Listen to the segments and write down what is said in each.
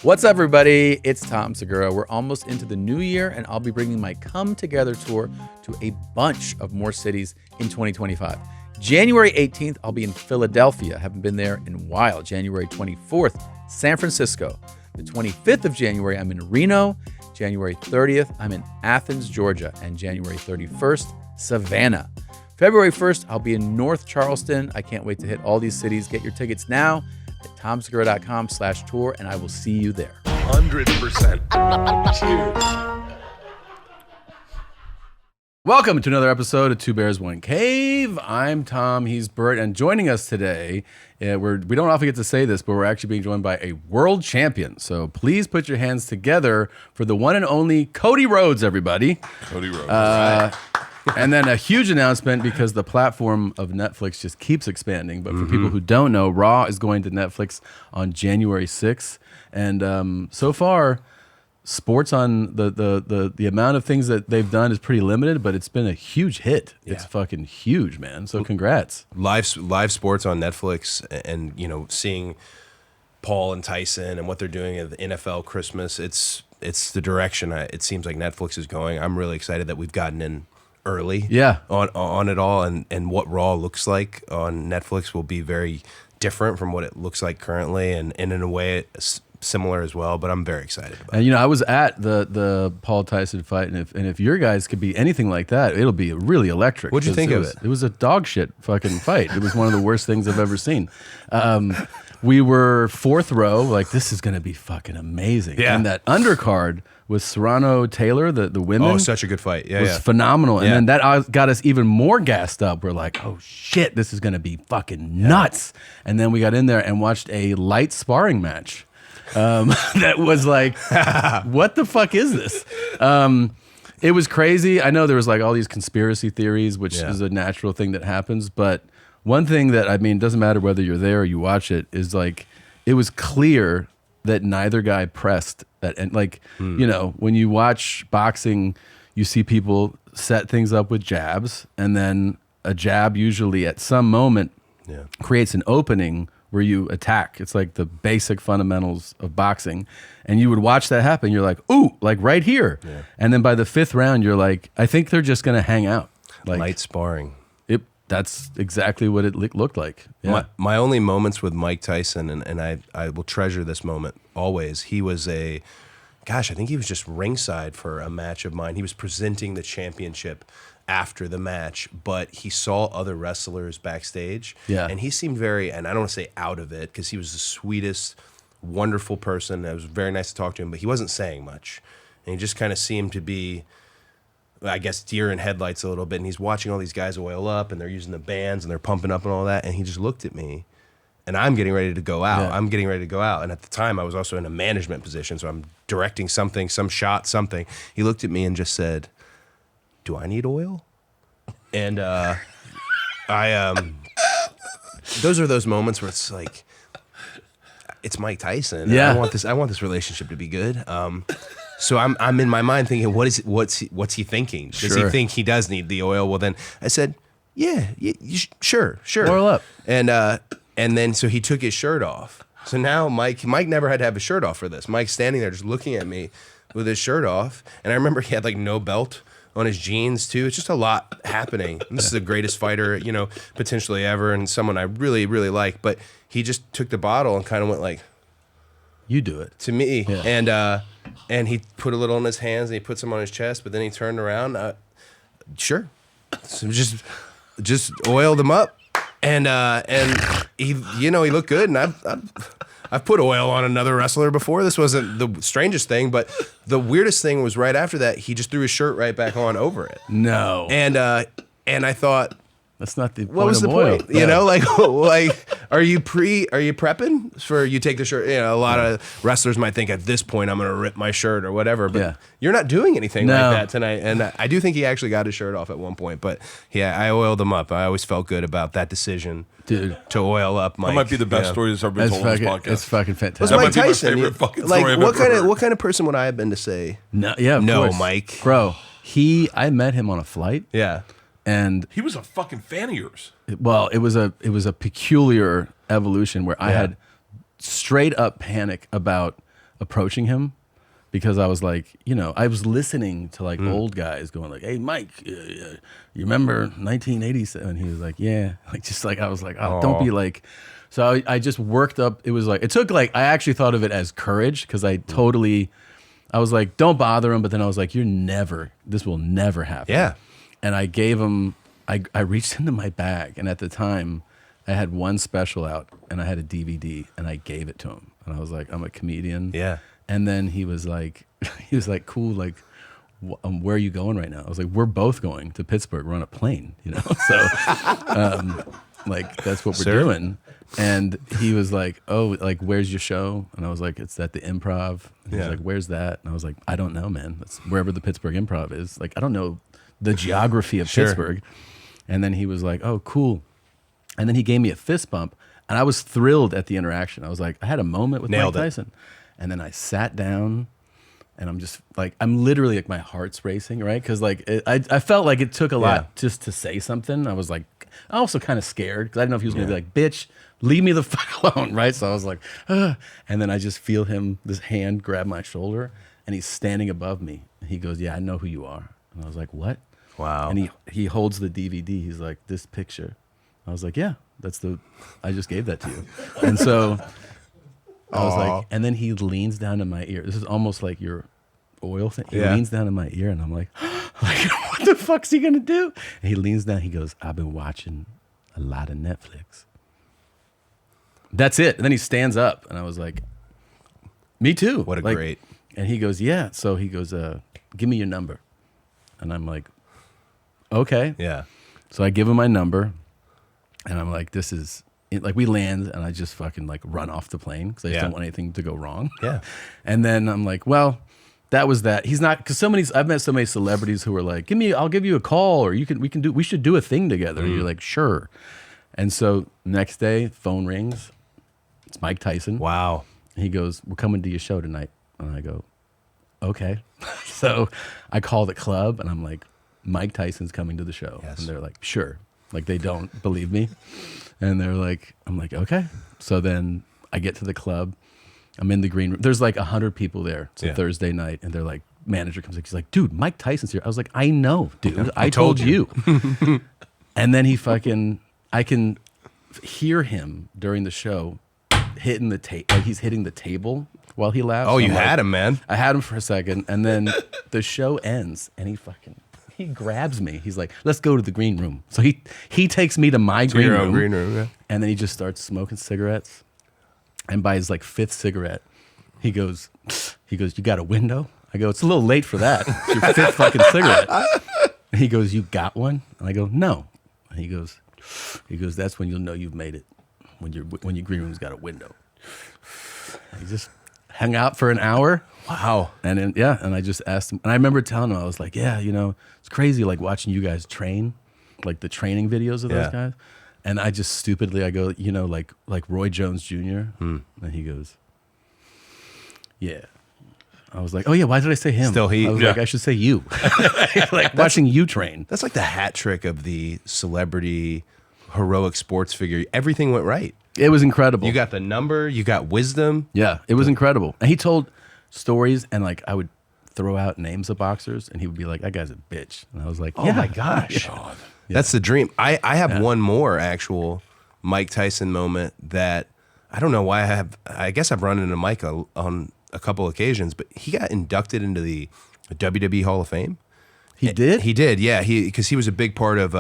What's up, everybody? It's Tom Segura. We're almost into the new year, and I'll be bringing my Come Together tour to a bunch of more cities in 2025. January 18th, I'll be in Philadelphia. Haven't been there in a while. January 24th, San Francisco. The 25th of January, I'm in Reno. January 30th, I'm in Athens, Georgia. And January 31st, Savannah. February 1st, I'll be in North Charleston. I can't wait to hit all these cities. Get your tickets now at tomsegura.com/tour, and I will see you there. 100%. Cheers. Welcome to another episode of Two Bears, One Cave. I'm Tom, he's Bert, and joining us today, we don't often get to say this, but we're actually being joined by a world champion. So please put your hands together for the one and only Cody Rhodes, everybody. Cody Rhodes. And then a huge announcement because the platform of Netflix just keeps expanding. But for people who don't know, Raw is going to Netflix on January 6th. And so far, sports on the amount of things that they've done is pretty limited, but it's been a huge hit. Yeah. It's fucking huge, man. So congrats. Live sports on Netflix, and seeing Paul and Tyson and what they're doing at the NFL Christmas, it's the direction it seems like Netflix is going. I'm really excited that we've gotten in early on it all, and what Raw looks like on Netflix will be very different from what it looks like currently, and in a way it's similar as well, but I'm very excited about it. And I was at the Paul Tyson fight, and if your guys could be anything like that, it'll be really electric. What'd you think of it? It was a dog shit fucking fight. It was one of the worst things I've ever seen. We were fourth row, like this is gonna be fucking amazing. Yeah. And that undercard with Serrano Taylor, the women. Oh, such a good fight. Yeah, was phenomenal. And then that got us even more gassed up. We're like, oh shit, this is gonna be fucking nuts. And then we got in there and watched a light sparring match. That was like, what the fuck is this? It was crazy. I know there was like all these conspiracy theories, which is a natural thing that happens. But one thing that, it doesn't matter whether you're there or you watch it, is like, it was clear that neither guy pressed that. And like, when you watch boxing, you see people set things up with jabs, and then a jab usually at some moment creates an opening where you attack. It's like the basic fundamentals of boxing. And you would watch that happen. You're like, ooh, like right here. Yeah. And then by the fifth round, you're like, I think they're just going to hang out. Like light sparring. That's exactly what it looked like. Yeah. My only moments with Mike Tyson, and I will treasure this moment always. He was I think he was just ringside for a match of mine. He was presenting the championship after the match, but he saw other wrestlers backstage, and he seemed very, and I don't want to say out of it, because he was the sweetest, wonderful person. It was very nice to talk to him, but he wasn't saying much, and he just kind of seemed to be, I guess, deer in headlights a little bit, and he's watching all these guys oil up, and they're using the bands, and they're pumping up and all that, and he just looked at me, and I'm getting ready to go out. I'm getting ready to go out, and at the time, I was also in a management position, so I'm directing something, some shot, something. He looked at me and just said, do I need oil? And those are those moments where it's like, it's Mike Tyson. Yeah. I want this relationship to be good. So I'm in my mind thinking, what's he thinking? Does he think he does need the oil? Well, then I said, sure. Oil up. And then so he took his shirt off. So now Mike never had to have his shirt off for this. Mike's standing there just looking at me with his shirt off. And I remember he had like no belt on his jeans too. It's just a lot happening. This is the greatest fighter, potentially ever, and someone I really, really like. But he just took the bottle and kind of went like, you do it to me. And he put a little on his hands and he put some on his chest, but then he turned around. Sure. So just oiled him up. And he looked good, and I've put oil on another wrestler before. This wasn't the strangest thing, but the weirdest thing was right after that, he just threw his shirt right back on over it. No. And I thought, that's not the point. What was the point? Yeah. Like are you prepping for you take the shirt? A lot of wrestlers might think at this point I'm going to rip my shirt or whatever, but you're not doing anything like that tonight. And I do think he actually got his shirt off at one point, but I oiled him up. I always felt good about that decision, dude, to oil up Mike. That might be the best story that's ever been told on this podcast. It's fucking fantastic. Was Mike Tyson? My favorite fucking story I've what ever heard. What kind of person would I have been to say? No, of course. Mike, bro. I met him on a flight. Yeah. And he was a fucking fan of yours. Well, it was a peculiar evolution where I had straight up panic about approaching him because I was like, I was listening to like old guys going like, "Hey, Mike, you remember 1987?" He was like, "Yeah." Like just like I was like, "Oh, don't be like." So I just worked up. It was like it took like I actually thought of it as courage because I was like, "Don't bother him," but then I was like, this will never happen. Yeah. And I gave him. I reached into my bag, and at the time, I had one special out, and I had a DVD, and I gave it to him, and I was like, "I'm a comedian." Yeah. And then he was like, "Cool, like, where are you going right now?" I was like, "We're both going to Pittsburgh. We're on a plane, So, like, that's what we're doing." And he was like, "Oh, like, where's your show?" And I was like, "It's at the Improv." And he was like, "Where's that?" And I was like, "I don't know, man. That's wherever the Pittsburgh Improv is. Like, I don't know the geography of Pittsburgh." And then he was like, "Oh, cool." And then he gave me a fist bump, and I was thrilled at the interaction. I was like, I had a moment with Mike Tyson. And then I sat down, and I'm just like, I'm literally like, my heart's racing, right? Because like, I felt like it took a lot just to say something. I was like, also kind of scared because I didn't know if he was going to be like, "Bitch, leave me the fuck alone," right? So I was like, ugh. And then I just feel this hand grab my shoulder, and he's standing above me. And he goes, "Yeah, I know who you are." And I was like, "What?" Wow. And he holds the DVD. He's like, "This picture." I was like, "Yeah, I just gave that to you." And so I was like, and then he leans down to my ear. This is almost like your oil thing. He leans down to my ear, and I'm like, what the fuck's he gonna do? And he leans down. He goes, "I've been watching a lot of Netflix." That's it. And then he stands up, and I was like, "Me too." What a like, great. And he goes, "Yeah." So he goes, "Give me your number." And I'm like, "Okay." Yeah. So I give him my number, and I'm like, this is like, we land, and I just fucking like run off the plane because I just don't want anything to go wrong. Yeah. And then I'm like, well, that was that. He's not, because I've met so many celebrities who are like, I'll give you a call, or we should do a thing together. And you're like, sure. And so next day, phone rings. It's Mike Tyson. Wow. He goes, "We're coming to your show tonight." And I go, "Okay." So I call the club, and I'm like, "Mike Tyson's coming to the show." Yes. And they're like, "Sure." Like, they don't believe me. And they're like, I'm like, "Okay." So then I get to the club. I'm in the green room. There's like 100 people there. It's a Thursday night. And they're like, manager comes in. He's like, "Dude, Mike Tyson's here." I was like, "I know, dude. I told you." And then I can hear him during the show hitting the table. Like, he's hitting the table while he laughs. Oh, you had him, man. I had him for a second, and then the show ends, and he grabs me. He's like, "Let's go to the green room." So he takes me to my green room, and then he just starts smoking cigarettes. And by his like 5th cigarette, he goes, "You got a window?" I go, "It's a little late for that. It's your 5th fucking cigarette." And he goes, "You got one?" And I go, "No." And he goes, "That's when you'll know you've made it. When your green room's got a window." He just hung out for an hour. Wow. And then, and I just asked him, and I remember telling him, I was like, "Yeah, it's crazy, like watching you guys train, like the training videos of those guys." And I just stupidly, I go, like Roy Jones Jr. And he goes, "Yeah." I was like, "Oh yeah, why did I say him?" Still he. I was like, "I should say you." Like watching you train. That's like the hat trick of the celebrity heroic sports figure. Everything went right. It was incredible. You got the number, you got wisdom. Yeah, it was incredible. And he told stories, and like I would throw out names of boxers, and he would be like, "That guy's a bitch." And I was like, "Oh my gosh." That's the dream. I have one more actual Mike Tyson moment that I don't know why I guess I've run into Mike on a couple occasions, but he got inducted into the WWE Hall of Fame. He did? He did, yeah. Because he was a big part of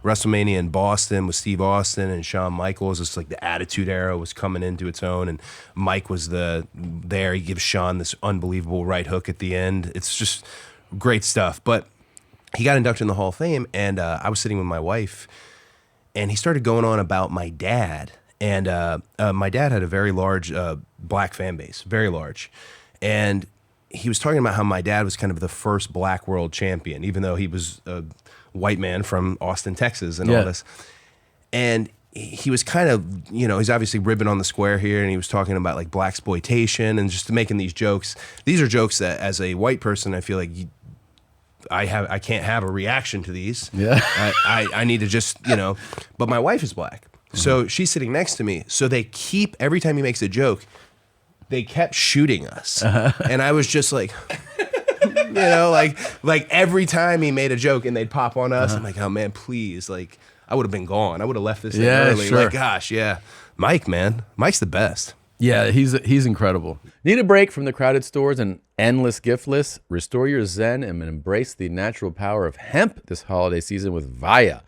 WrestleMania in Boston with Steve Austin and Shawn Michaels. It's like the Attitude Era was coming into its own, and Mike was there. He gives Shawn this unbelievable right hook at the end. It's just great stuff. But he got inducted in the Hall of Fame, and I was sitting with my wife, and he started going on about my dad. And my dad had a very large black fan base, very large. And he was talking about how my dad was kind of the first black world champion, even though he was a white man from Austin, Texas, and all this. And he was kind of, he's obviously ribbing on the square here, and he was talking about like blaxploitation and just making these jokes. These are jokes that, as a white person, I feel like I can't have a reaction to these. Yeah, I need to just But my wife is black, so she's sitting next to me. So they keep, every time he makes a joke, they kept shooting us. And I was just like, like every time he made a joke and they'd pop on us, I'm like, oh man, please. Like, I would have been gone. I would have left this thing early. Sure. Like, gosh, yeah. Mike, man. Mike's the best. Yeah, he's incredible. Need a break from the crowded stores and endless gift lists? Restore your zen and embrace the natural power of hemp this holiday season with Via.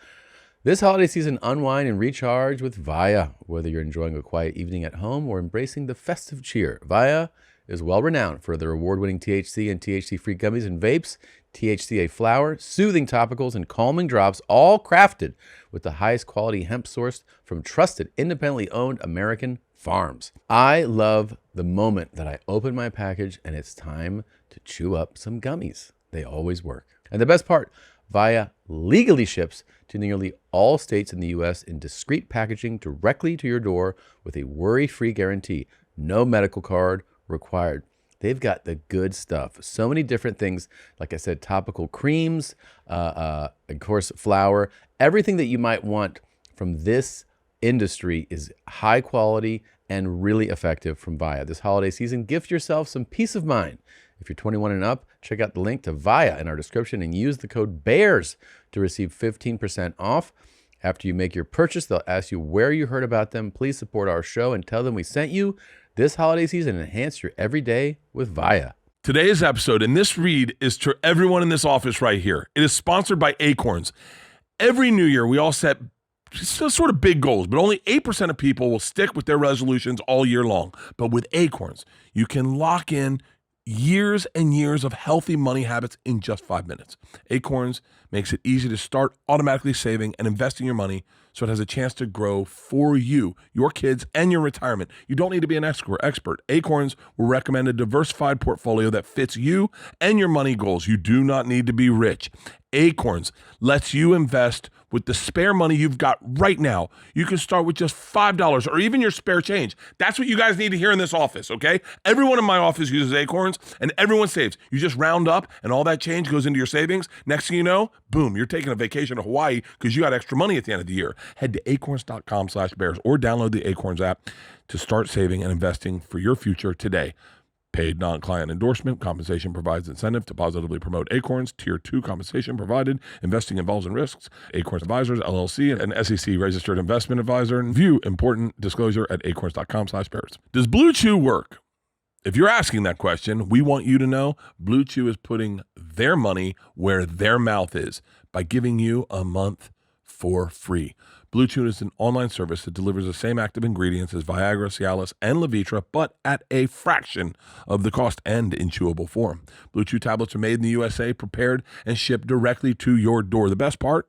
This holiday season, unwind and recharge with Via. Whether you're enjoying a quiet evening at home or embracing the festive cheer, Via is well renowned for their award-winning THC and THC-free gummies and vapes, THCA flower, soothing topicals, and calming drops, all crafted with the highest quality hemp sourced from trusted, independently owned American farms. I love the moment that I open my package and it's time to chew up some gummies. They always work. And the best part, Via legally ships to nearly all states in the U.S. in discreet packaging directly to your door with a worry-free guarantee. No medical card required. They've got the good stuff. So many different things. Like I said, topical creams, of course, flour. Everything that you might want from this industry is high quality and really effective from Via. This holiday season, gift yourself some peace of mind. If you're 21 and up, check out the link to Via in our description and use the code BEARS to receive 15% off. After you make your purchase, they'll ask you where you heard about them. Please support our show and tell them we sent you. This holiday season, enhance your everyday with Via. Today's episode, and this read is to everyone in this office right here. It is sponsored by Acorns. Every new year, we all set sort of big goals, but only 8% of people will stick with their resolutions all year long. But with Acorns, you can lock in years and years of healthy money habits in just 5 minutes. Acorns makes it easy to start automatically saving and investing your money so it has a chance to grow for you, your kids, and your retirement. You don't need to be an expert. Acorns will recommend a diversified portfolio that fits you and your money goals. You do not need to be rich. Acorns lets you invest with the spare money you've got right now. You can start with just $5 or even your spare change. That's what you guys need to hear in this office, okay? Everyone in my office uses Acorns and everyone saves. You just round up and all that change goes into your savings. Next thing you know, boom, you're taking a vacation to Hawaii because you got extra money at the end of the year. Head to acorns.com/bears or download the Acorns app to start saving and investing for your future today. Paid non-client endorsement. Compensation provides incentive to positively promote Acorns. Tier 2 compensation provided. Investing involves in risks. Acorns Advisors, LLC, an SEC registered investment advisor. And view important disclosure at acorns.com/bears. Does Blue Chew work? If you're asking that question, we want you to know Blue Chew is putting their money where their mouth is by giving you a month for free. Blue Chew is an online service that delivers the same active ingredients as Viagra, Cialis, and Levitra, but at a fraction of the cost and in chewable form. Blue Chew tablets are made in the USA, prepared, and shipped directly to your door. The best part?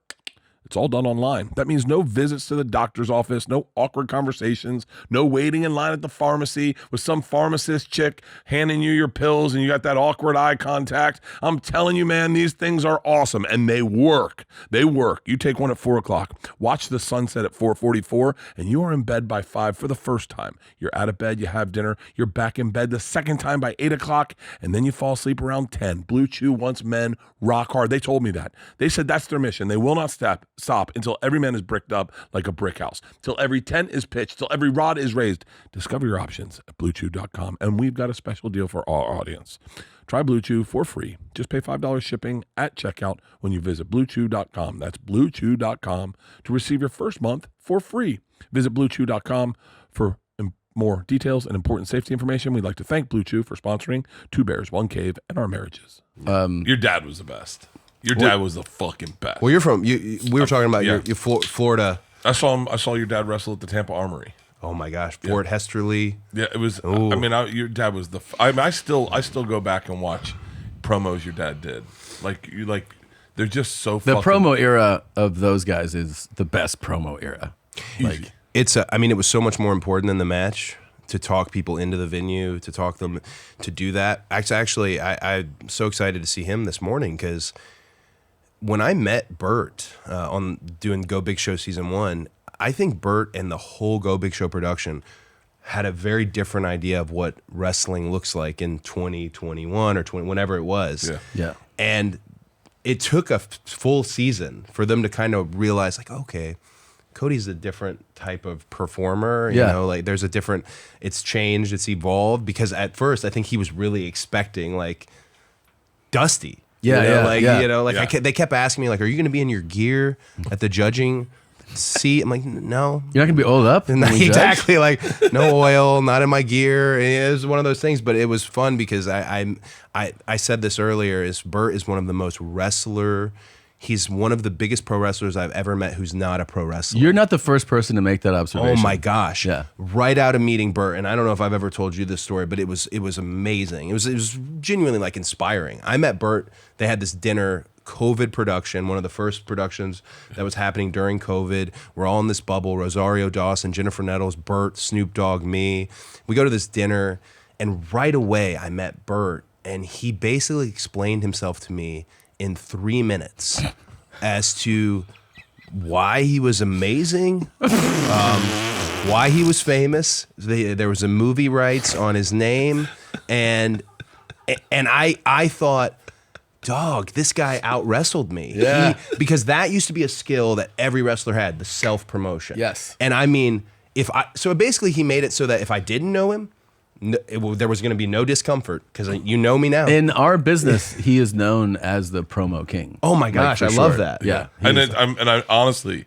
It's all done online. That means no visits to the doctor's office, no awkward conversations, no waiting in line at the pharmacy with some pharmacist chick handing you your pills and you got that awkward eye contact. I'm telling you, man, these things are awesome and they work. They work. You take one at 4 o'clock, watch the sunset at 4:44, and you are in bed by 5 for the first time. You're out of bed, you have dinner, you're back in bed the second time by 8 o'clock, and then you fall asleep around 10. Blue Chew wants men rock hard. They told me that. They said that's their mission. They will not stop until every man is bricked up like a brick house, till every tent is pitched, till every rod is raised. Discover your options at BlueChew.com, and we've got a special deal for our audience. Try Blue Chew for free. Just pay $5 shipping at checkout when you visit BlueChew.com. That's BlueChew.com to receive your first month for free. Visit BlueChew.com for more details and important safety information. We'd like to thank Blue Chew for sponsoring Two Bears, One Cave, and our marriages. Your dad was the best. Your dad was the fucking best. Well, you're from. We were talking about your Florida. I saw your dad wrestle at the Tampa Armory. Oh my gosh, Fort Hesterly. Yeah, it was. Ooh. I mean, your dad was the. I still go back and watch promos your dad did. They're just so. The promo era of those guys is the best promo era. Like it was so much more important than the match. To talk people into the venue, to talk them, to do that. Actually, I'm so excited to see him this morning because when I met Bert on doing Go Big Show Season 1, I think Bert and the whole Go Big Show production had a very different idea of what wrestling looks like in 2021 or whenever it was. Yeah. And it took a full season for them to kind of realize, like, okay, Cody's a different type of performer. You Yeah. know, like there's a different, it's changed, it's evolved, because at first I think he was really expecting like Dusty. Yeah, you know, yeah, like, yeah. you know, like Yeah. they kept asking me like, are you going to be in your gear at the judging seat? I'm like, no. You're not gonna be oiled up. when we judge? Exactly, like no oil, not in my gear. It was one of those things, but it was fun because I said this earlier. Is Bert is one of the most wrestler. He's one of the biggest pro wrestlers I've ever met who's not a pro wrestler. You're not the first person to make that observation. Oh my gosh! Yeah. Right out of meeting Bert, and I don't know if I've ever told you this story, but it was amazing. It was genuinely like inspiring. I met Bert. They had this dinner, COVID production, one of the first productions that was happening during COVID. We're all in this bubble: Rosario Dawson, Jennifer Nettles, Bert, Snoop Dogg, me. We go to this dinner, and right away I met Bert, and he basically explained himself to me in 3 minutes as to why he was amazing, why he was famous. There was a movie rights on his name, and I thought, dog, this guy out wrestled me. Yeah. Because that used to be a skill that every wrestler had, the self promotion. Yes. And I mean, so basically he made it so that if I didn't know him, there was going to be no discomfort because you know me now. In our business, he is known as the promo king. Oh my gosh, for I love sure. that. Yeah. And I honestly,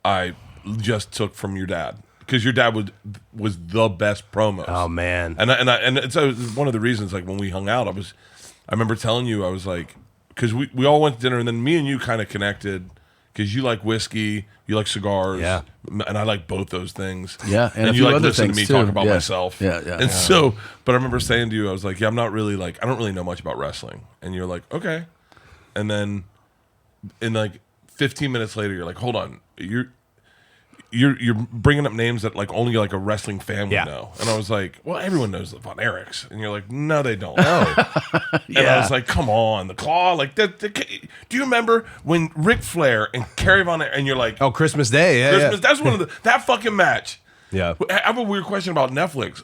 I just took from your dad because your dad was the best promos. Oh man. And it's one of the reasons, like when we hung out, I remember telling you, I was like, because we all went to dinner and then me and you kind of connected because you like whiskey, you like cigars, Yeah. and I like both those things. Yeah, and a you few like other listen to things me talk too. about Yeah. myself. Yeah, yeah. And so, but I remember saying to you, I was like, yeah, I'm not really like, I don't really know much about wrestling. And you're like, okay. And then in like 15 minutes later, you're like, hold on, you're bringing up names that like only like a wrestling fan would Yeah. know. And I was like, well, everyone knows the Von Erichs. And you're like, no, they don't. No. And I was like, come on, the Claw. Like, do you remember when Ric Flair and Kerry Von Erich, and you're like, Oh, Christmas Day. Yeah. Christmas, that's one of that fucking match. Yeah. I have a weird question about Netflix.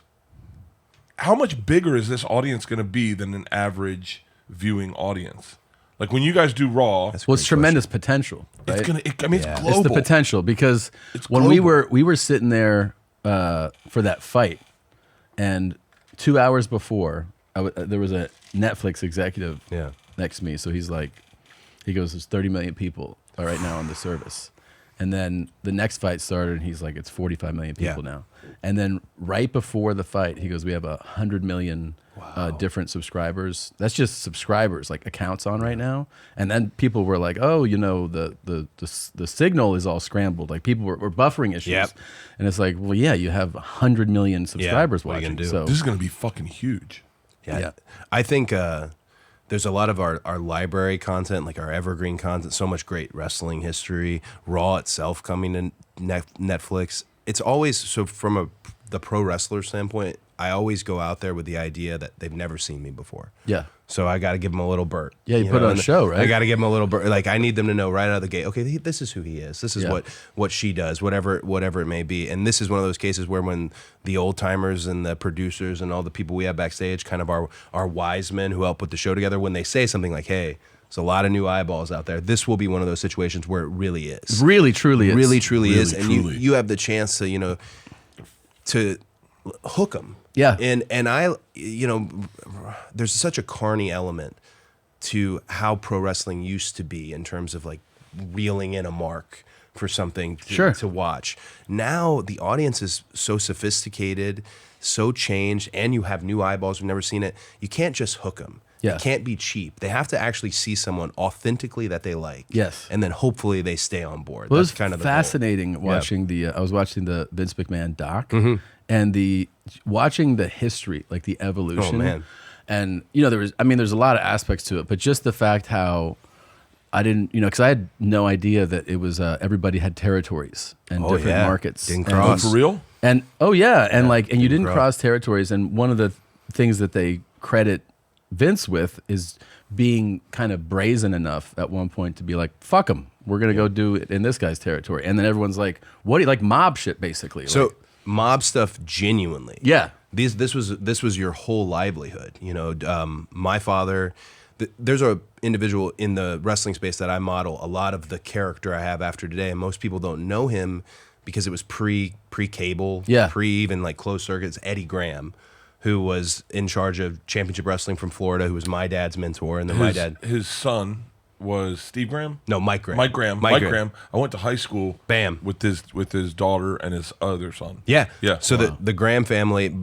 How much bigger is this audience going to be than an average viewing audience? Like when you guys do Raw, Well, it's tremendous potential. Right? it's gonna. I mean, it's Yeah. global. It's the potential because It's when global. we were sitting there for that fight, and 2 hours before, there was a Netflix executive Yeah. next to me. So he goes, "There's 30 million people right now on the service," and then the next fight started, and he's like, "It's 45 million people Yeah. now." And then right before the fight, he goes, "We have 100 million." Different subscribers. That's just subscribers, like accounts on right now. And then people were like, "Oh, you know, the signal is all scrambled." Like people were buffering issues. Yep. And it's like, well, yeah, you have 100 million subscribers what are you watching. gonna do? So This is going to be fucking huge. Yeah. I think there's a lot of our library content, like our evergreen content, so much great wrestling history, Raw itself coming to Netflix. It's always, so from the pro wrestler standpoint, I always go out there with the idea that they've never seen me before. yeah. So I got to give them a little Bert. Yeah, you put on a and show, right? I got to give them a little Bert. Like I need them to know right out of the gate. Okay, this is who he is. This is Yeah. what she does. Whatever it may be. And this is one of those cases where when the old timers and the producers and all the people we have backstage, kind of our wise men who help put the show together, when they say something like, "Hey, there's a lot of new eyeballs out there," this will be one of those situations where it really is. Really, truly is. Really, truly Really, is. And truly. you have the chance to to hook them. Yeah. And I, there's such a carny element to how pro wrestling used to be in terms of like reeling in a mark for something to watch. Now the audience is so sophisticated, so changed, and you have new eyeballs who've never seen it. You can't just hook them. Yeah. It can't be cheap. They have to actually see someone authentically that they like. Yes. And then hopefully they stay on board. Well, it That's was kind of the goal. fascinating watching I was watching the Vince McMahon doc Mm-hmm. and watching the history, like the evolution. Oh, man. And there's a lot of aspects to it, but just the fact how I didn't, because I had no idea that it was everybody had territories and different yeah. markets. Didn't And- cross. For real? And you didn't cross. cross territories. And one of the things that they credit Vince with is being kind of brazen enough at one point to be like, "Fuck him, we're gonna go do it in this guy's territory." And then everyone's like, "What do you like mob shit?" Basically. So Like, mob stuff, genuinely. yeah, This was your whole livelihood. You know, my father. There's a individual in the wrestling space that I model a lot of the character I have after today, and most people don't know him because it was pre-cable, pre even like closed circuits. Eddie Graham, who was in charge of championship wrestling from Florida, who was my dad's mentor, and then his son was Steve Graham. No, Mike Graham. Mike Graham. I went to high school. Bam. With his daughter and his other son. Yeah. Yeah. So the Graham family,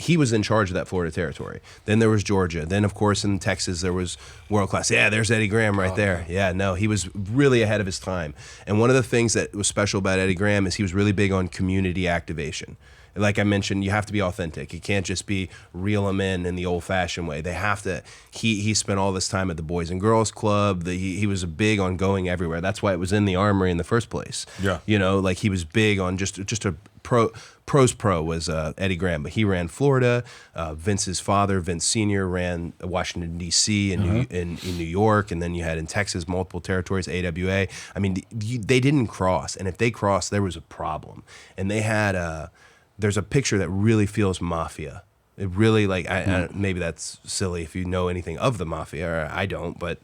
he was in charge of that Florida territory. Then there was Georgia. Then of course in Texas there was World Class. Yeah, there's Eddie Graham right there. Yeah, no, he was really ahead of his time. And one of the things that was special about Eddie Graham is he was really big on community activation. Like I mentioned, you have to be authentic. You can't just be reel them in the old-fashioned way. They have to. He spent all this time at the Boys and Girls Club. He was big on going everywhere. That's why it was in the Armory in the first place. Yeah, you know, like he was big on just a pro's pro was Eddie Graham, but he ran Florida. Vince's father, Vince Sr., ran Washington D.C. and in New York, and then you had in Texas multiple territories, AWA. I mean, they didn't cross, and if they crossed, there was a problem. And they had there's a picture that really feels mafia. It really, like, maybe that's silly if you know anything of the mafia, or I don't, but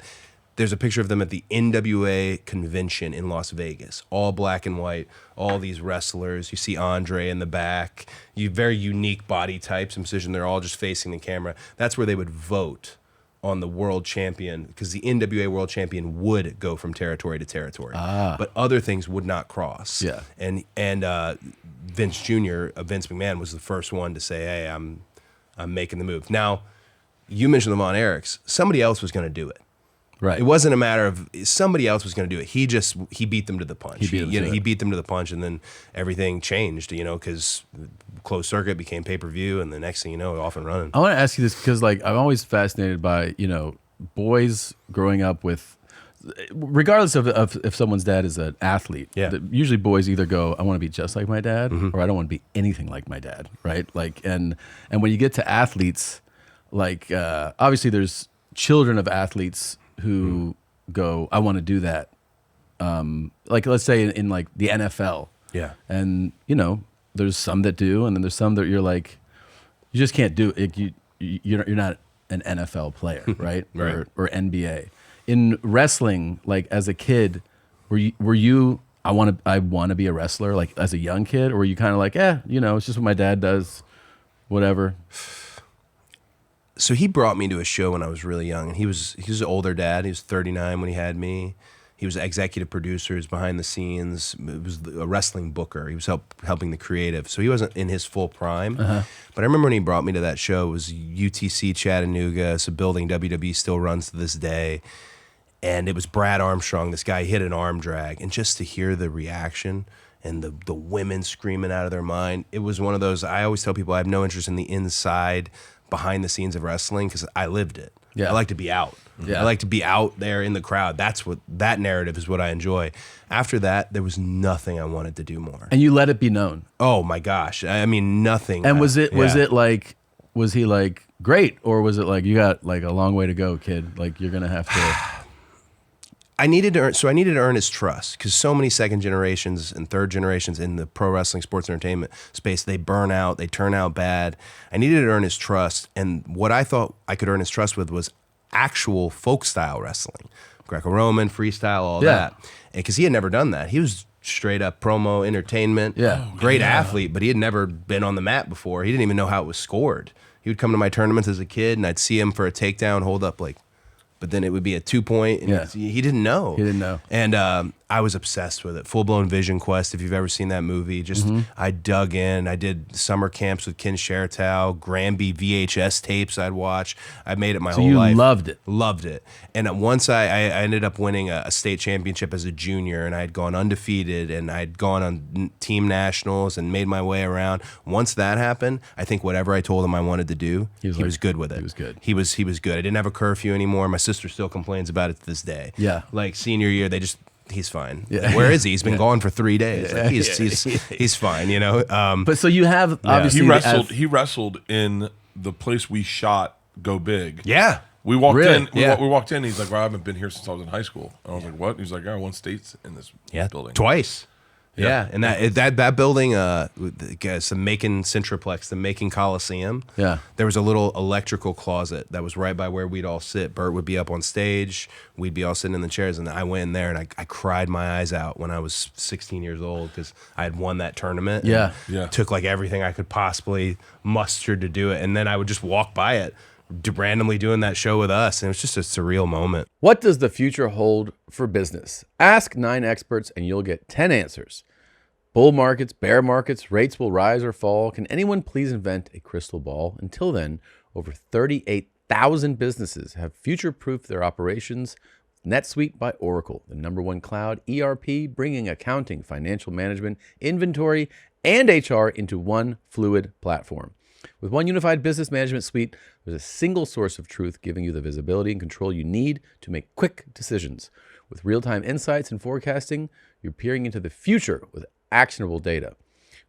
there's a picture of them at the NWA convention in Las Vegas, all black and white, all these wrestlers. You see Andre in the back, very unique body types and position. They're all just facing the camera. That's where they would vote on the world champion, because the NWA world champion would go from territory to territory, but other things would not cross. Yeah, and Vince Jr., Vince McMahon, was the first one to say, "Hey, I'm making the move." Now, you mentioned the Von Erichs. Somebody else was going to do it. Right. It wasn't a matter of somebody else was going to do it. He beat them to the punch. He beat them to the punch, and then everything changed. You know, because closed circuit became pay-per-view, and the next thing you know, off and running. I want to ask you this because, like, I'm always fascinated by, you know, boys growing up with, regardless of if someone's dad is an athlete. Yeah. Usually boys either go, I want to be just like my dad, or I don't want to be anything like my dad, right? Like, and when you get to athletes, like, obviously there's children of athletes who go, I want to do that. Like, let's say in like the NFL. Yeah. And, you know, there's some that do, and then there's some that you're like, you just can't do it. You're not an NFL player, right? Right. Or NBA. In wrestling, like as a kid, were you I want to be a wrestler, like as a young kid, or were you kind of like, you know, it's just what my dad does, whatever? So he brought me to a show when I was really young, and he was an older dad. He was 39 when he had me. He was executive producer, he was behind the scenes. It was a wrestling booker. He was helping the creative. So he wasn't in his full prime. But I remember when he brought me to that show, it was UTC Chattanooga. It's a building WWE still runs to this day. And it was Brad Armstrong, this guy hit an arm drag. And just to hear the reaction and the women screaming out of their mind, it was one of those, I always tell people I have no interest in the inside, behind the scenes of wrestling, because I lived it. Yeah. I like to be out. Yeah. I like to be out there in the crowd. That narrative is what I enjoy. After that, there was nothing I wanted to do more. And you let it be known. Oh my gosh. I mean, nothing. And was it like, was he like, great? Or was it like, you got like a long way to go, kid? Like, you're going to have to. I needed to earn his trust, because so many second generations and third generations in the pro wrestling sports entertainment space, they burn out, they turn out bad. I needed to earn his trust, and what I thought I could earn his trust with was actual folk style wrestling, Greco-Roman, freestyle, all that. And because he had never done that, he was straight up promo entertainment, great athlete, but he had never been on the mat before. He didn't even know how it was scored. He would come to my tournaments as a kid, and I'd see him for a takedown, hold up like. But then it would be a 2-point, and he didn't know. He didn't know. And I was obsessed with it. Full Blown Vision Quest, if you've ever seen that movie. Just I dug in. I did summer camps with Ken Sheritow, Granby VHS tapes I'd watch. I made it my whole life. So you loved it? Loved it. And once I ended up winning a state championship as a junior, and I had gone undefeated, and I'd gone on team nationals and made my way around. Once that happened, I think whatever I told him I wanted to do, he was good with it. He was good. He was good. I didn't have a curfew anymore. My sister still complains about it to this day. Yeah. Like senior year, he's fine. Yeah. Where is he? He's been gone for 3 days. Like he's fine, you know. But so you have obviously he wrestled in the place we shot Go Big. Yeah. We walked in. We walked in. He's like, "Well, I haven't been here since I was in high school." And I was like, "What?" He's like, "I won states in this building twice." Yeah, and that building, the Macon Centraplex, the Macon Coliseum. Yeah. There was a little electrical closet that was right by where we'd all sit. Bert would be up on stage, we'd be all sitting in the chairs, and I went in there and I cried my eyes out when I was 16 years old because I had won that tournament. Yeah. Yeah. Took like everything I could possibly muster to do it, and then I would just walk by it, randomly doing that show with us, and it was just a surreal moment. What does the future hold for business? Ask 9 experts and you'll get 10 answers. Bull markets, bear markets, rates will rise or fall. Can anyone please invent a crystal ball? Until then, over 38,000 businesses have future-proofed their operations with NetSuite by Oracle, the #1 cloud ERP, bringing accounting, financial management, inventory, and HR into one fluid platform. With one unified business management suite, there's a single source of truth giving you the visibility and control you need to make quick decisions. With real-time insights and forecasting, you're peering into the future with actionable data.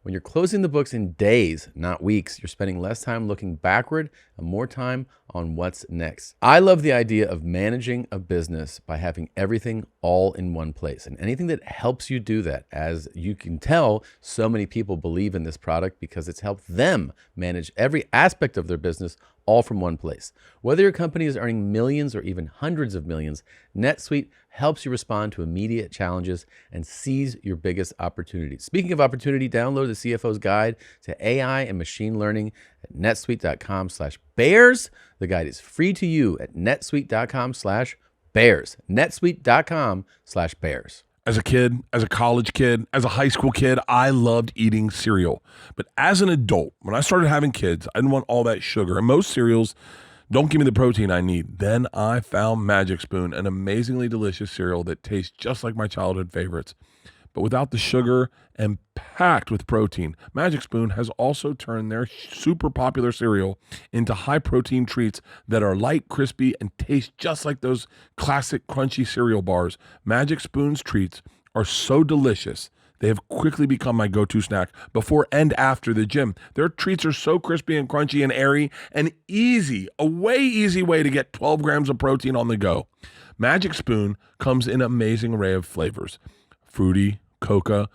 When you're closing the books in days, not weeks, you're spending less time looking backward and more time on what's next. I love the idea of managing a business by having everything all in one place, and anything that helps you do that. As you can tell, so many people believe in this product because it's helped them manage every aspect of their business all from one place. Whether your company is earning millions or even hundreds of millions, NetSuite helps you respond to immediate challenges and seize your biggest opportunities. Speaking of opportunity, download the CFO's Guide to AI and Machine Learning at netsuite.com/bears. The guide is free to you at netsuite.com/bears. netsuite.com/bears. As a kid, as a college kid, as a high school kid, I loved eating cereal. But as an adult, when I started having kids, I didn't want all that sugar. And most cereals don't give me the protein I need. Then I found Magic Spoon, an amazingly delicious cereal that tastes just like my childhood favorites, but without the sugar and packed with protein. Magic Spoon has also turned their super popular cereal into high-protein treats that are light, crispy, and taste just like those classic crunchy cereal bars. Magic Spoon's treats are so delicious, they have quickly become my go-to snack before and after the gym. Their treats are so crispy and crunchy and airy and easy, a way easy way to get 12 grams of protein on the go. Magic Spoon comes in an amazing array of flavors: fruity, coca,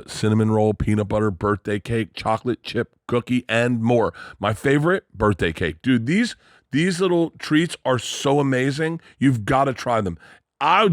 cinnamon roll, peanut butter, birthday cake, chocolate chip cookie, and more. My favorite, birthday cake. Dude, these little treats are so amazing. You've got to try them.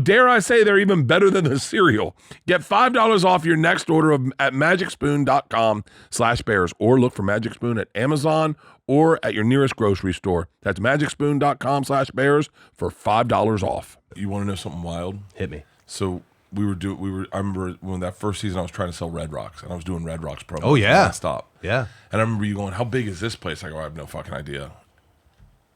Dare I say they're even better than the cereal. Get $5 off your next order at magicspoon.com/bears, or look for Magic Spoon at Amazon or at your nearest grocery store. That's magicspoon.com/bears for $5 off. You want to know something wild? Hit me. So I remember when that first season I was trying to sell Red Rocks, and I was doing Red Rocks promo. Oh, yeah. Stop. Yeah. And I remember you going, "How big is this place?" I go, "I have no fucking idea."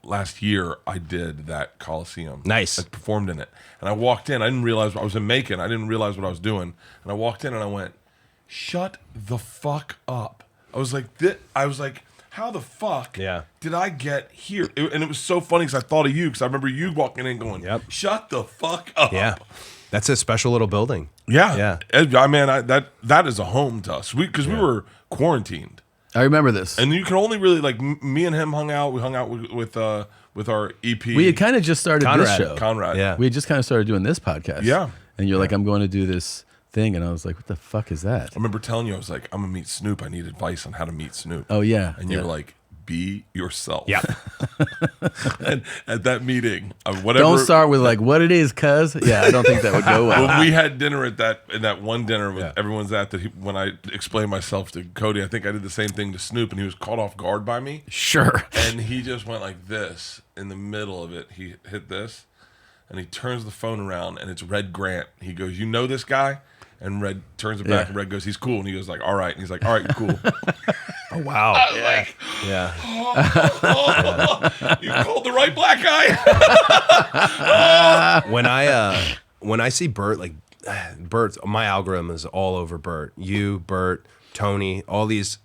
Last year I did that Coliseum. Nice. I performed in it. And I walked in, I didn't realize I was in Macon. I didn't realize what I was doing. And I walked in and I went, "Shut the fuck up." I was like, how the fuck did I get here? And it was so funny because I thought of you, because I remember you walking in going, "Shut the fuck up." Yeah. That's a special little building. Yeah. I mean, that is a home to us. Because we were quarantined. I remember this. And you can only really, like, me and him hung out. We hung out with our EP. We had kind of just started this show. Conrad. Yeah. We had just kind of started doing this podcast. Yeah. And you're like, "I'm going to do this thing." And I was like, "What the fuck is that?" I remember telling you, I was like, "I'm going to meet Snoop. I need advice on how to meet Snoop." Oh, yeah. And you were like, "Be yourself." Yeah. And at that meeting, whatever. Don't start with like, "What it is, cuz." Yeah, I don't think that would go well. When we had dinner in that one dinner with everyone's at, when I explained myself to Cody, I think I did the same thing to Snoop, and he was caught off guard by me. Sure. And he just went like this in the middle of it. He hit this, and he turns the phone around, and it's Red Grant. He goes, "You know this guy?" And Red turns it back, and Red goes, "He's cool." And he goes like, "All right." And he's like, "All right, you're cool." Oh, wow. Like, Yeah. you called the right black guy. When I see Bert, like Bert, my algorithm is all over Bert. You, Bert, Tony, all these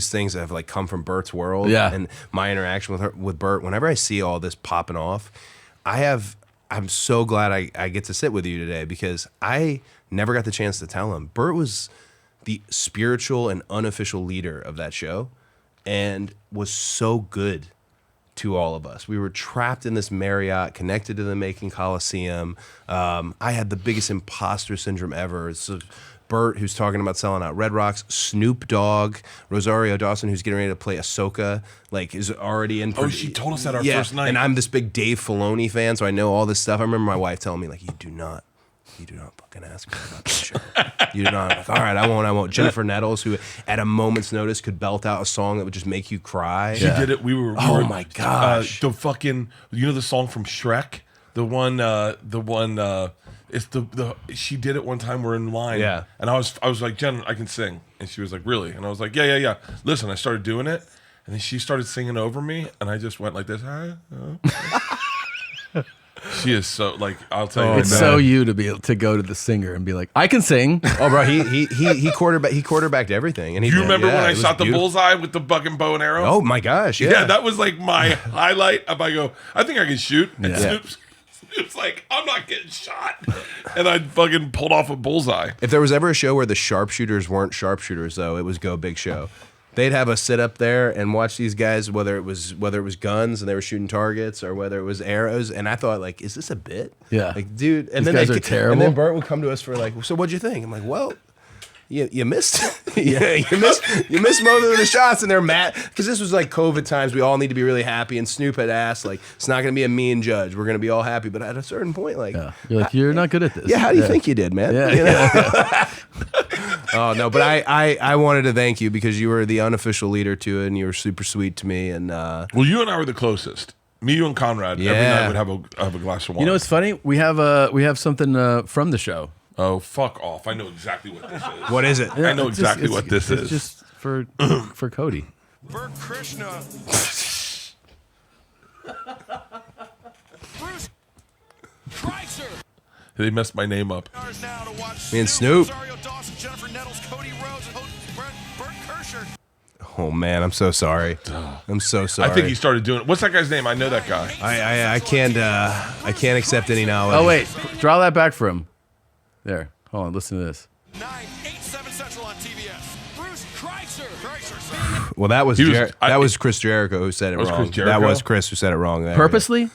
things that have like come from Bert's world. Yeah. And my interaction with Bert. Whenever I see all this popping off, I'm so glad I get to sit with you today, because I never got the chance to tell him. Bert was the spiritual and unofficial leader of that show, and was so good to all of us. We were trapped in this Marriott, connected to the Macon Coliseum. I had the biggest imposter syndrome ever. It's Bert, who's talking about selling out Red Rocks, Snoop Dogg, Rosario Dawson, who's getting ready to play Ahsoka, like is already in. Oh, she told us that our first night. And I'm this big Dave Filoni fan, so I know all this stuff. I remember my wife telling me, like, you do not fucking ask her about this show. You do not. I'm like, all right, I won't. Jennifer Nettles, who at a moment's notice could belt out a song that would just make you cry. She did it. We were my gosh. The fucking, you know the song from Shrek? It's she did it one time. We're in line. Yeah. And I was like, Jen, I can sing. And she was like, really? And I was like, yeah. Listen, I started doing it. And then she started singing over me. And I just went like this. She is so, like, I'll tell you right It's now. so you to be able to go to the singer and be like, I can sing. Oh, bro, he quarterbacked everything. And Do you remember when I it was shot the beautiful. bullseye with the fucking bow and arrow? Oh my gosh, Yeah, that was like my highlight. I go, I think I can shoot. And Yeah. Snoop's like, I'm not getting shot. And I fucking pulled off a bullseye. If there was ever a show where the sharpshooters weren't sharpshooters, though, it was Go Big Show. They'd have us sit up there and watch these guys, whether it was guns and they were shooting targets or whether it was arrows. And I thought, like, is this a bit? Yeah. Like, dude. And These then guys are terrible. And then Bert would come to us for like, so what'd you think? I'm like, well, you missed. You missed most of the shots, and they're mad because this was like COVID times. We all need to be really happy. And Snoop had asked, like, it's not going to be a mean judge. We're going to be all happy. But at a certain point, like, You're like, you're not good at this. yeah, how do you think you did, man? Yeah, You know? yeah. Oh no, but I wanted to thank you because you were the unofficial leader to it, and you were super sweet to me. And Well, you and I were the closest. Me, you, and Conrad. Every Yeah. night would have a glass of wine. You know what's funny? We have something from the show. Oh, fuck off! I know exactly what this is. what is it? I know It's exactly just- what this it's is. just for Cody. Bert Krishna. Bruce Kreitzer. They messed my name up. Now to watch Me and Snoop. Rosario Dawson, Jennifer Nettles, Cody Rhodes, and Bert Kreischer. Oh man, I'm so sorry. I'm so sorry. I think he started doing it. What's that guy's name? I know that guy. I can't accept any knowledge. Oh wait, draw that back for him. There. Hold on. Listen to this. 9, 8, 7 Central on TBS. Bruce Kreitzer. Well, that was He was- that was Chris Jericho who said it Was wrong. Chris Jericho? That was Chris who said it wrong. There. Purposely?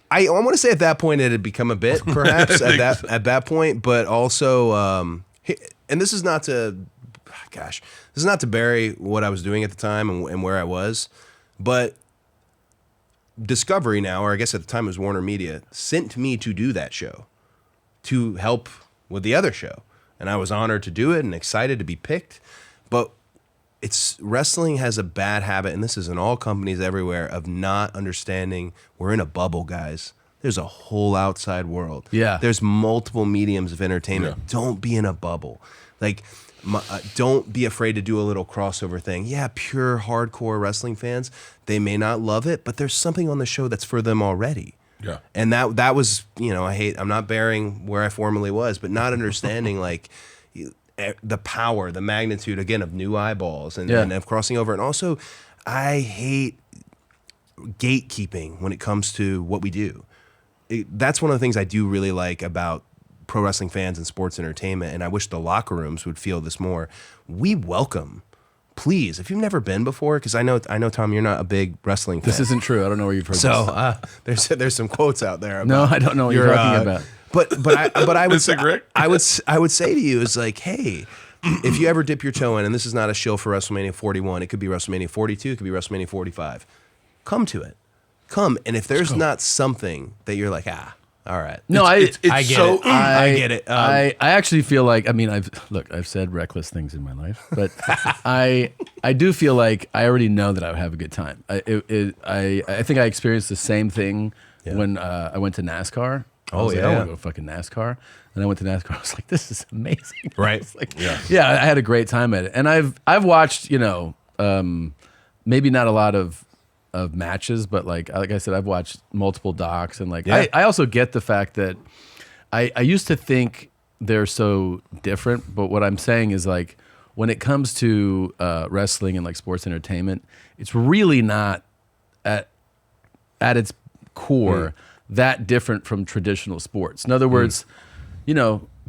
I want to say at that point it had become a bit, perhaps at that point, but also, and this is not to, this is not to bury what I was doing at the time and where I was, but Discovery now, or I guess at the time it was Warner Media, sent me to do that show to help with the other show, and I was honored to do it and excited to be picked, but wrestling has a bad habit, and this is in all companies everywhere, of not understanding we're in a bubble, guys. There's a whole outside world. Yeah. There's multiple mediums of entertainment. Yeah. Don't be in a bubble. Like, don't be afraid to do a little crossover thing. Yeah, pure hardcore wrestling fans, they may not love it, but there's something on the show that's for them already. Yeah. And that was, I'm not bearing where I formerly was, but not understanding like the power, the magnitude, again, of new eyeballs and of crossing over. And also, I hate gatekeeping when it comes to what we do. That's one of the things I do really like about pro wrestling fans and sports entertainment, and I wish the locker rooms would feel this more. We welcome, please, if you've never been before, because I know, Tom, you're not a big wrestling fan. This isn't true. I don't know where you've heard this. So there's some quotes out there. No, About I don't know what you're talking about. But I would say, Mr. Rick? I would say to you is like, hey, if you ever dip your toe in, and this is not a shill for WrestleMania 41, it could be WrestleMania 42, it could be WrestleMania 45. Come to it, and if there's not something that you're like, all right, No, I get it. I get it. I actually feel like, I mean, I've said reckless things in my life, but I do feel like I already know that I would have a good time. I think I experienced the same thing when I went to NASCAR. I was like, I want to go fucking NASCAR. And I went to NASCAR. I was like, this is amazing. Right. I was like, yeah, I had a great time at it. And I've watched, maybe not a lot of matches, but like I said, I've watched multiple docs, and like I also get the fact that I used to think they're so different, but what I'm saying is like when it comes to wrestling and like sports entertainment, it's really not at its core that different from traditional sports. In other words,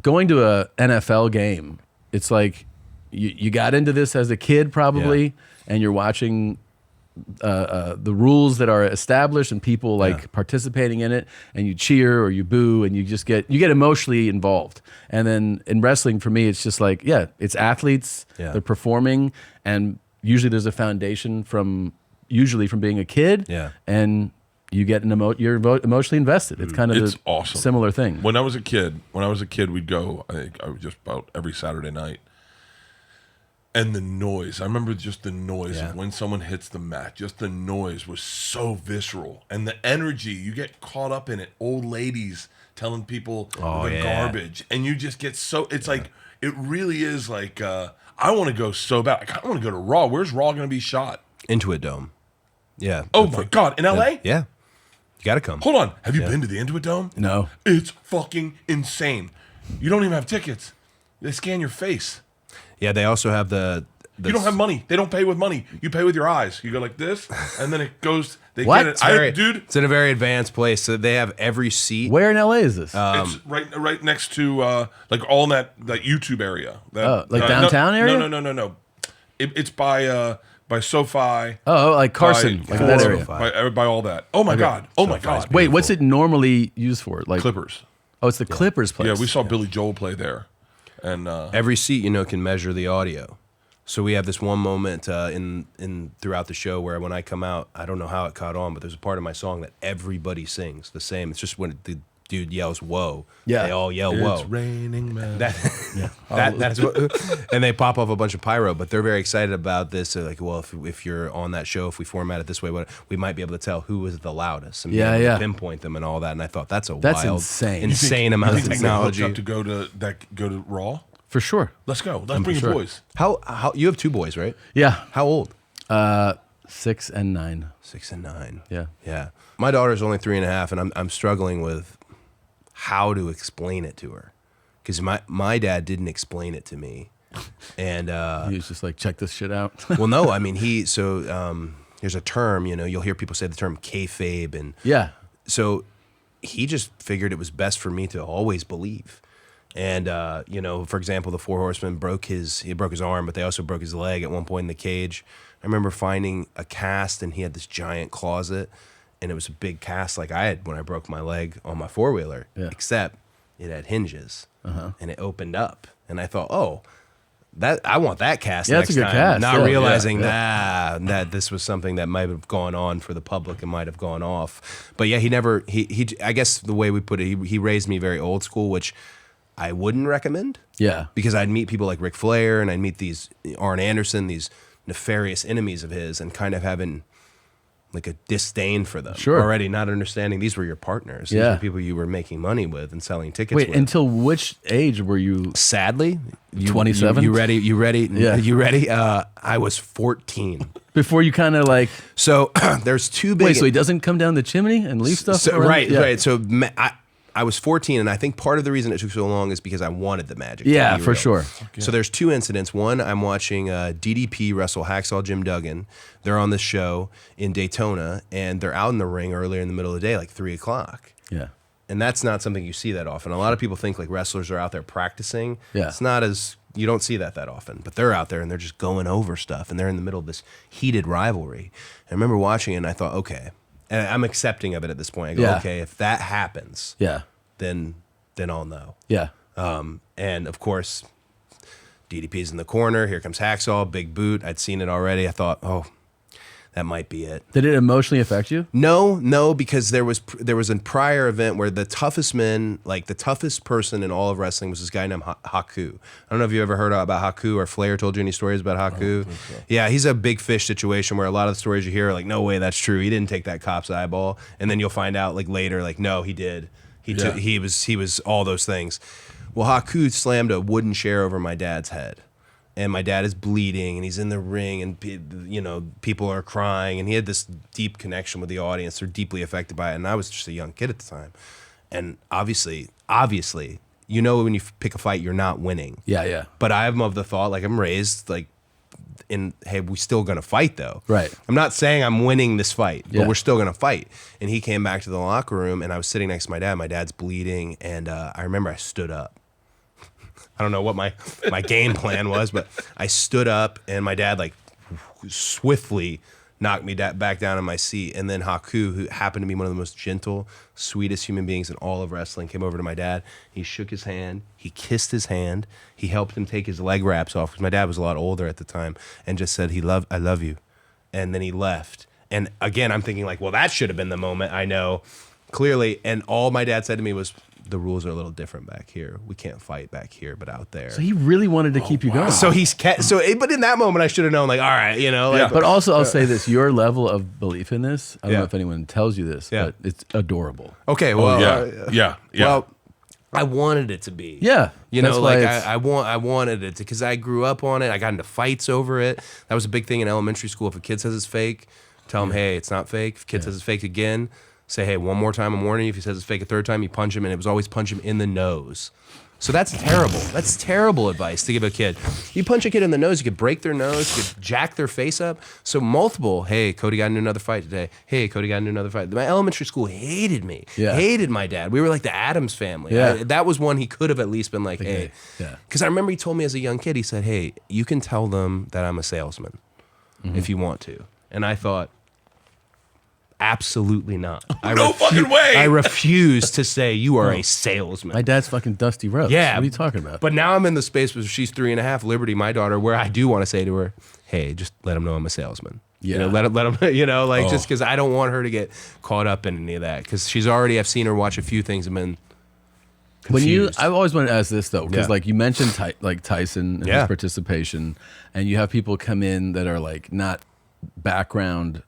going to a NFL game, it's like you got into this as a kid probably, and you're watching the rules that are established and people like participating in it, and you cheer or you boo, and you get emotionally involved. And then in wrestling, for me, it's just like, it's athletes, they're performing, and usually there's a foundation from being a kid, and you get you're emotionally invested. It's kind of It's awesome. Similar thing. When I was a kid, we'd go, I think I was just about every Saturday night. And the noise, I remember just the noise of when someone hits the mat, just the noise was so visceral. And the energy, you get caught up in it. Old ladies telling people they're garbage. And you just get so, it's like, it really is like, I want to go so bad. I kind of want to go to Raw. Where's Raw going to be shot? Intuit Dome. Yeah. Oh my God, in LA? Yeah. You got to come. Hold on. Have you been to the Intuit Dome? No. It's fucking insane. You don't even have tickets. They scan your face. Yeah, they also have the You don't have money. They don't pay with money. You pay with your eyes. You go like this, and then it goes. They What? get it. Dude, It's in a very advanced place. So they have every seat. Where in LA is this? it's right next to like all in that YouTube area. Like downtown area? No. It's by SoFi. Like Carson, by like that area. by all that. Oh my God. Oh my God. Wait, what's it normally used for? Like Clippers. Oh, it's the Clippers place. Yeah, we saw Billy Joel play there, and Every seat, can measure the audio. So we have this one moment in throughout the show where when I come out, I don't know how it caught on, but there's a part of my song that everybody sings the same. It's just when the dude yells "whoa," they all yell "whoa." It's raining man. That's what, and they pop off a bunch of pyro. But they're very excited about this. They're like, well, if you're on that show, if we format it this way, we might be able to tell who is the loudest and be able to pinpoint them and all that. And I thought that's wild, insane amount of technology to go to Raw. For sure. Let's go. Let's bring your boys. How you have two boys, right? Yeah. How old? 6 and 9. 6 and 9. Yeah. My daughter's only 3.5, and I'm struggling with how to explain it to her, because my dad didn't explain it to me, and he was just like, check this shit out. well, no, I mean here's a term, you'll hear people say the term kayfabe, and so he just figured it was best for me to always believe. And for example, the Four Horsemen broke his arm, but they also broke his leg at one point in the cage. I remember finding a cast, and he had this giant closet, and it was a big cast like I had when I broke my leg on my four-wheeler, except it had hinges, and it opened up, and I thought, oh, that I want that cast next that's a good time. cast. Not realizing that this was something that might have gone on for the public and might have gone off. But yeah, he I guess the way we put it, he raised me very old school, which I wouldn't recommend. Yeah. Because I'd meet people like Ric Flair, and I'd meet these Arn Anderson, these nefarious enemies of his, and kind of having like a disdain for them. Sure. Already not understanding these were your partners. These were people you were making money with and selling tickets with. Wait, until which age were you? Sadly, 27? You ready? You ready? Yeah. You ready? I was 14. Before you kind of like... So there's two big... Wait, so he doesn't come down the chimney and leave stuff around? Right. So I was 14, and I think part of the reason it took so long is because I wanted the magic. Yeah, for sure. Okay. So there's two incidents. One, I'm watching DDP wrestle Hacksaw Jim Duggan. They're on the show in Daytona, and they're out in the ring earlier in the middle of the day, like 3 o'clock. Yeah. And that's not something you see that often. A lot of people think like wrestlers are out there practicing. Yeah. It's not as... You don't see that often. But they're out there, and they're just going over stuff, and they're in the middle of this heated rivalry. I remember watching it, and I thought, okay... And I'm accepting of it at this point. I go, okay, if that happens, then I'll know. Yeah. And of course, DDP's in the corner. Here comes Hacksaw, big boot. I'd seen it already. I thought, oh, that might be it. Did it emotionally affect you? No, because there was a prior event where the toughest man, like the toughest person in all of wrestling, was this guy named Haku. I don't know if you ever heard about Haku, or Flair told you any stories about Haku. So. Yeah, he's a big fish situation where a lot of the stories you hear are like, no way, that's true. He didn't take that cop's eyeball, and then you'll find out like later, like no, he did. He was all those things. Well, Haku slammed a wooden chair over my dad's head. And my dad is bleeding, and he's in the ring, and people are crying, and he had this deep connection with the audience. They're deeply affected by it, and I was just a young kid at the time. And obviously, when you pick a fight, you're not winning. Yeah. But I'm of the thought, like I'm raised, like, hey, we're still gonna fight though. Right. I'm not saying I'm winning this fight, but we're still gonna fight. And he came back to the locker room, and I was sitting next to my dad. My dad's bleeding, and I remember I stood up. I don't know what my game plan was, but I stood up, and my dad like swiftly knocked me back down in my seat. And then Haku, who happened to be one of the most gentle, sweetest human beings in all of wrestling, came over to my dad. He shook his hand. He kissed his hand. He helped him take his leg wraps off because my dad was a lot older at the time, and just said, I love you. And then he left. And again, I'm thinking like, well, that should have been the moment. I know clearly. And all my dad said to me was, the rules are a little different back here. We can't fight back here, but out there. So he really wanted to keep you going. So but in that moment, I should have known, like, all right, you know. Like, But also, I'll say this: your level of belief in this. I don't Yeah. know if anyone tells you this, Yeah. but it's adorable. okay, well, Yeah. well, I wanted it to be. Yeah, You that's know, why like it's- I wanted it because I grew up on it. I got into fights over it. That was a big thing in elementary school. If a kid says it's fake, tell him, hey, it's not fake. If a kid says it's fake again, say, hey, one more time, I'm warning you. If he says it's fake a third time, you punch him, and it was always punch him in the nose. So that's terrible. That's terrible advice to give a kid. You punch a kid in the nose, you could break their nose, you could jack their face up. So multiple, hey, Cody got into another fight today. Hey, Cody got into another fight. My elementary school hated me, hated my dad. We were like the Addams family. Yeah. That was one he could have at least been like, hey. Yeah. Because I remember he told me as a young kid, he said, hey, you can tell them that I'm a salesman if you want to. And I thought, absolutely not. No fucking way. I refuse to say you are a salesman. My dad's fucking Dusty Rhodes. Yeah. What are you talking about? But now I'm in the space where she's 3.5, Liberty, my daughter, where I do want to say to her, hey, just let them know I'm a salesman. Yeah. You know, let them, you know, like just because I don't want her to get caught up in any of that. Because I've seen her watch a few things and been confused. I've always wanted to ask this though, because Yeah. like you mentioned like Tyson and his Yeah. participation, and you have people come in that are like not background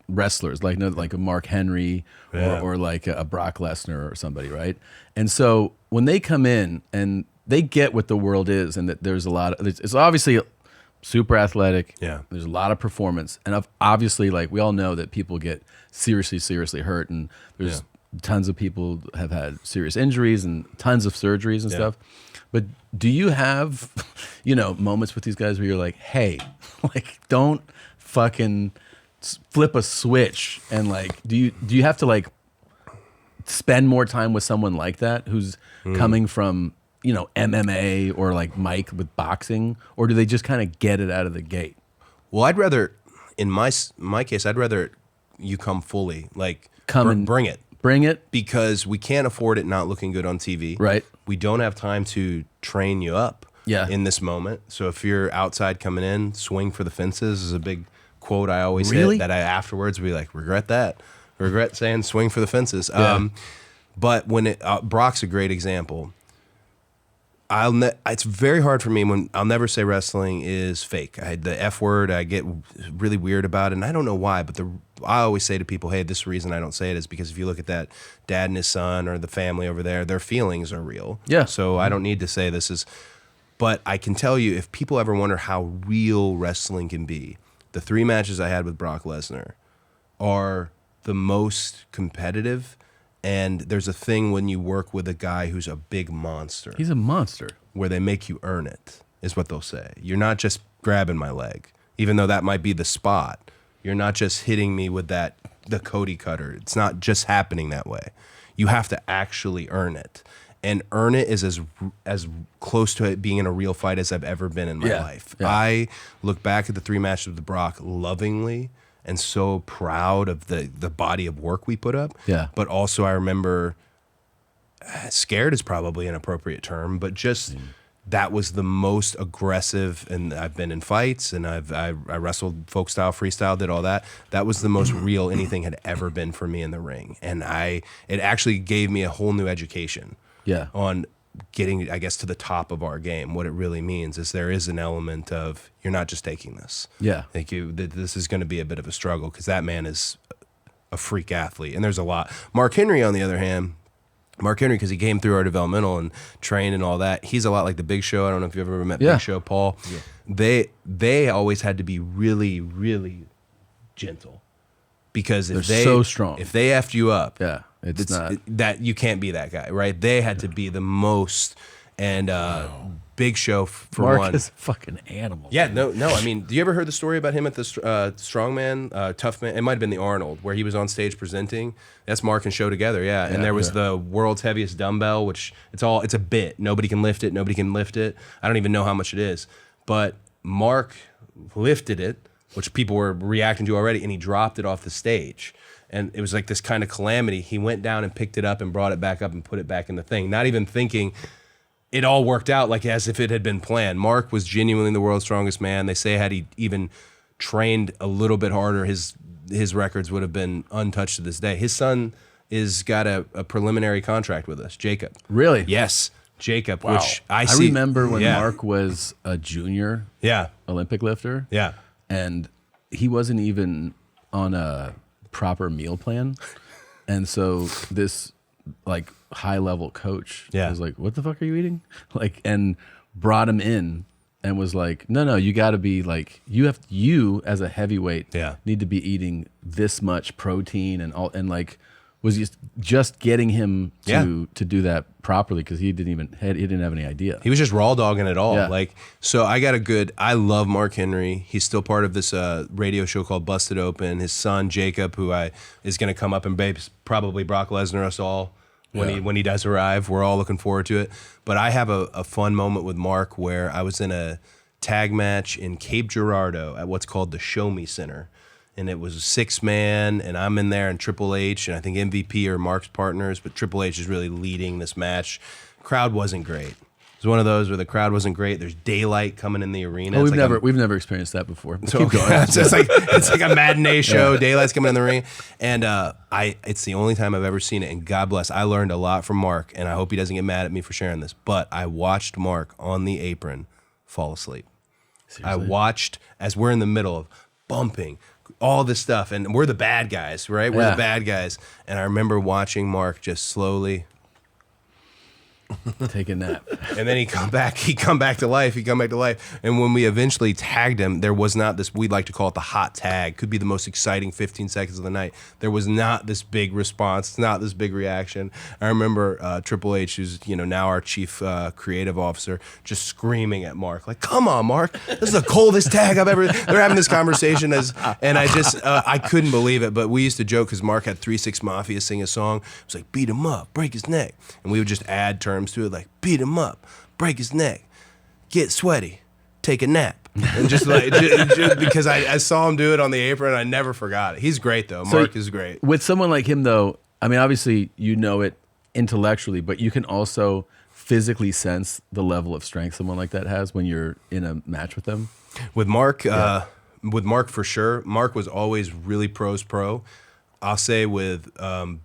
wrestlers, like a Mark Henry or like a Brock Lesnar or somebody, right? And so when they come in and they get what the world is, and that there's a lot of, it's obviously super athletic. Yeah. There's a lot of performance, and obviously, like we all know that people get seriously hurt, and there's tons of people have had serious injuries and tons of surgeries and stuff. But do you have, moments with these guys where you're like, hey, like don't fucking flip a switch, and like do you have to like spend more time with someone like that who's coming from MMA or like Mike with boxing, or do they just kind of get it out of the gate? Well, I'd rather, in my case, I'd rather you come fully, like bring it, because we can't afford it not looking good on TV. Right. We don't have time to train you up. In this moment. So if you're outside coming in, swing for the fences is a big quote I always hit that I afterwards be like, regret saying swing for the fences. But when Brock's a great example. It's very hard for me when I'll never say wrestling is fake. The F word, I get really weird about it, and I don't know why, but I always say to people, hey, this reason I don't say it is because if you look at that dad and his son or the family over there, their feelings are real. Yeah. So I don't need to say this is, but I can tell you, if people ever wonder how real wrestling can be, the 3 matches I had with Brock Lesnar are the most competitive. And there's a thing when you work with a guy who's a big monster. He's a monster. Where they make you earn it, is what they'll say. You're not just grabbing my leg, even though that might be the spot. You're not just hitting me with the Cody cutter. It's not just happening that way. You have to actually earn it. And earn it is as close to it being in a real fight as I've ever been in my life. Yeah. I look back at the 3 matches with Brock lovingly and so proud of the body of work we put up. Yeah. But also I remember, scared is probably an appropriate term, but just that was the most aggressive, and I've been in fights, and I wrestled folk style, freestyle, did all that. That was the most real anything had ever been for me in the ring. And it actually gave me a whole new education on getting, I guess, to the top of our game. What it really means is there is an element of, you're not just taking this. Yeah. Like this is going to be a bit of a struggle because that man is a freak athlete. And there's a lot. Mark Henry, on the other hand, because he came through our developmental and trained and all that, he's a lot like the Big Show. I don't know if you've ever met Big Show, Paul. Yeah. They always had to be really, really gentle because if They're so strong. If they effed you up, it's not that you can't be that guy, right? They had to be the most, and Big Show for Mark one. is a fucking animal. Yeah, no. I mean, do you ever heard the story about him at the Strongman, Tough Man? It might have been the Arnold, where he was on stage presenting. That's Mark and Show together, yeah. And there was the world's heaviest dumbbell, which it's a bit. Nobody can lift it. I don't even know how much it is. But Mark lifted it, which people were reacting to already, and he dropped it off the stage. And it was like this kind of calamity. He went down and picked it up and brought it back up and put it back in the thing, not even thinking it all worked out like as if it had been planned. Mark was genuinely the world's strongest man. They say had he even trained a little bit harder, his records would have been untouched to this day. His son is got a preliminary contract with us, Jacob. Really? Yes, Jacob, Wow. which I I see. remember when Yeah. Mark was a junior Yeah, Olympic lifter. yeah. And he wasn't even on a proper meal plan. And so this like high level coach was like, "What the fuck are you eating?" Like, and brought him in and was like, no, you got to be like, you as a heavyweight need to be eating this much protein and all, and like was just getting him to do that properly, because he didn't have any idea. He was just raw dogging it all. Yeah. Like, so I love Mark Henry. He's still part of this radio show called Busted Open. His son, Jacob, who is going to come up and probably Brock Lesnar us all when he does arrive. We're all looking forward to it. But I have a fun moment with Mark where I was in a tag match in Cape Girardeau at what's called the Show Me Center. And it was a 6-man, and I'm in there, and Triple H, and I think MVP are Mark's partners, but Triple H is really leading this match. Crowd wasn't great. It was one of those where the crowd wasn't great. There's daylight coming in the arena. Oh, It's we've never experienced that before. so Keep going. it's like a matinee show. Daylight's coming in the ring, and it's the only time I've ever seen it. And God bless, I learned a lot from Mark, and I hope he doesn't get mad at me for sharing this. But I watched Mark on the apron fall asleep. Seriously? I watched as we're in the middle of bumping, all this stuff, and we're the bad guys, right? We're the bad guys, and I remember watching Mark just slowly take a nap. And then he come back to life. And when we eventually tagged him, there was not this, we'd like to call it the hot tag. Could be the most exciting 15 seconds of the night. There was not this big response, not this big reaction. I remember Triple H, who's now our chief creative officer, just screaming at Mark, like, "Come on, Mark, this is the coldest tag I've ever." They're having this conversation and I just I couldn't believe it. But we used to joke because Mark had 3 6 Mafia sing a song. It was like, "Beat him up, break his neck," and we would just add terms to it, like beat him up, break his neck, get sweaty, take a nap, and just like just because I saw him do it on the apron, I never forgot it. He's great though. Mark is great. With someone like him though, I mean, obviously you know it intellectually, but you can also physically sense the level of strength someone like that has when you're in a match with them. With Mark, for sure. Mark was always really pro. I'll say with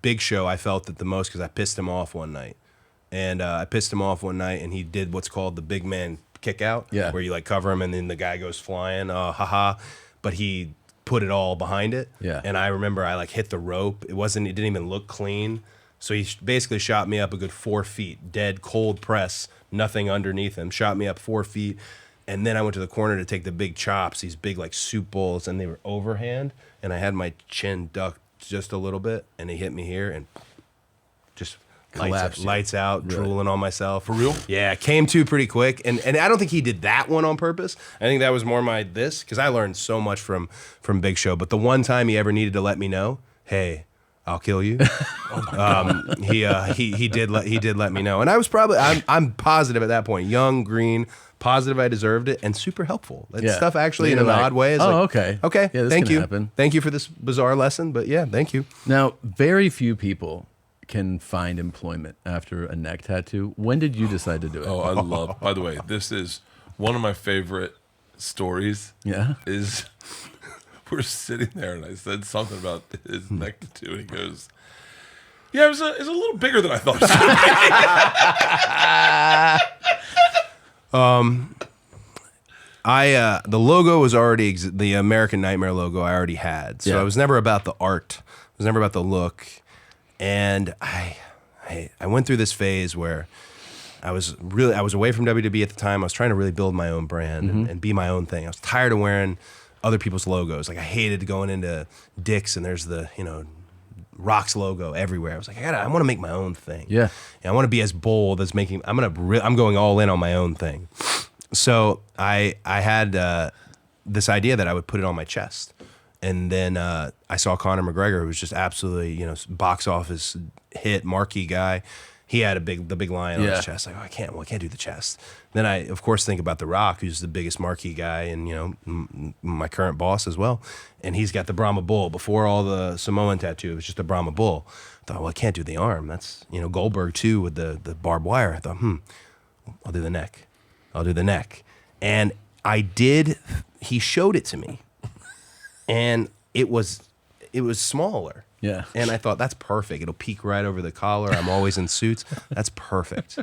Big Show, I felt it the most because I pissed him off one night. And and he did what's called the big man kick out, where you like cover him and then the guy goes flying, but he put it all behind it. Yeah. And I remember I like hit the rope. It didn't even look clean. So he basically shot me up a good 4 feet, dead cold press, nothing underneath him, shot me up 4 feet. And then I went to the corner to take the big chops, these big like soup bowls, and they were overhand. And I had my chin ducked just a little bit, and he hit me here and just lights out, really? Drooling on myself. For real? Yeah, came to pretty quick. And I don't think he did that one on purpose. I think that was more because I learned so much from Big Show. But the one time he ever needed to let me know, hey, I'll kill you. He did let me know. And I was I'm positive at that point, young, green, positive I deserved it, and super helpful. That stuff actually in an odd way is okay. Okay, yeah, thank you. Happen. Thank you for this bizarre lesson, but yeah, thank you. Now, very few people can find employment after a neck tattoo. When did you decide to do it? Oh, I love. By the way, this is one of my favorite stories. Yeah. Is we're sitting there and I said something about his neck tattoo, and he goes, "Yeah, it was a little bigger than I thought." The logo was already the American Nightmare logo I already had, so I was never about the art. I was never about the look. And I went through this phase where I was away from WWE at the time. I was trying to really build my own brand and be my own thing. I was tired of wearing other people's logos. Like I hated going into Dick's and there's the Rock's logo everywhere. I was like, I want to make my own thing. Yeah, and I want to be as bold as making. I'm going all in on my own thing. So I had this idea that I would put it on my chest. And then I saw Conor McGregor, who was just absolutely, box office hit, marquee guy. he had the big lion on Yeah. his chest. Like, oh, I can't do the chest. Then I, of course, think about The Rock, who's the biggest marquee guy, and my current boss as well. And he's got the Brahma bull. Before all the Samoan tattoo, it was just a Brahma bull. I thought, well, I can't do the arm. That's Goldberg too with the barbed wire. I thought, I'll do the neck. I'll do the neck. And I did. He showed it to me, and it was smaller. Yeah. And I thought, that's perfect. It'll peek right over the collar. I'm always in suits. That's perfect.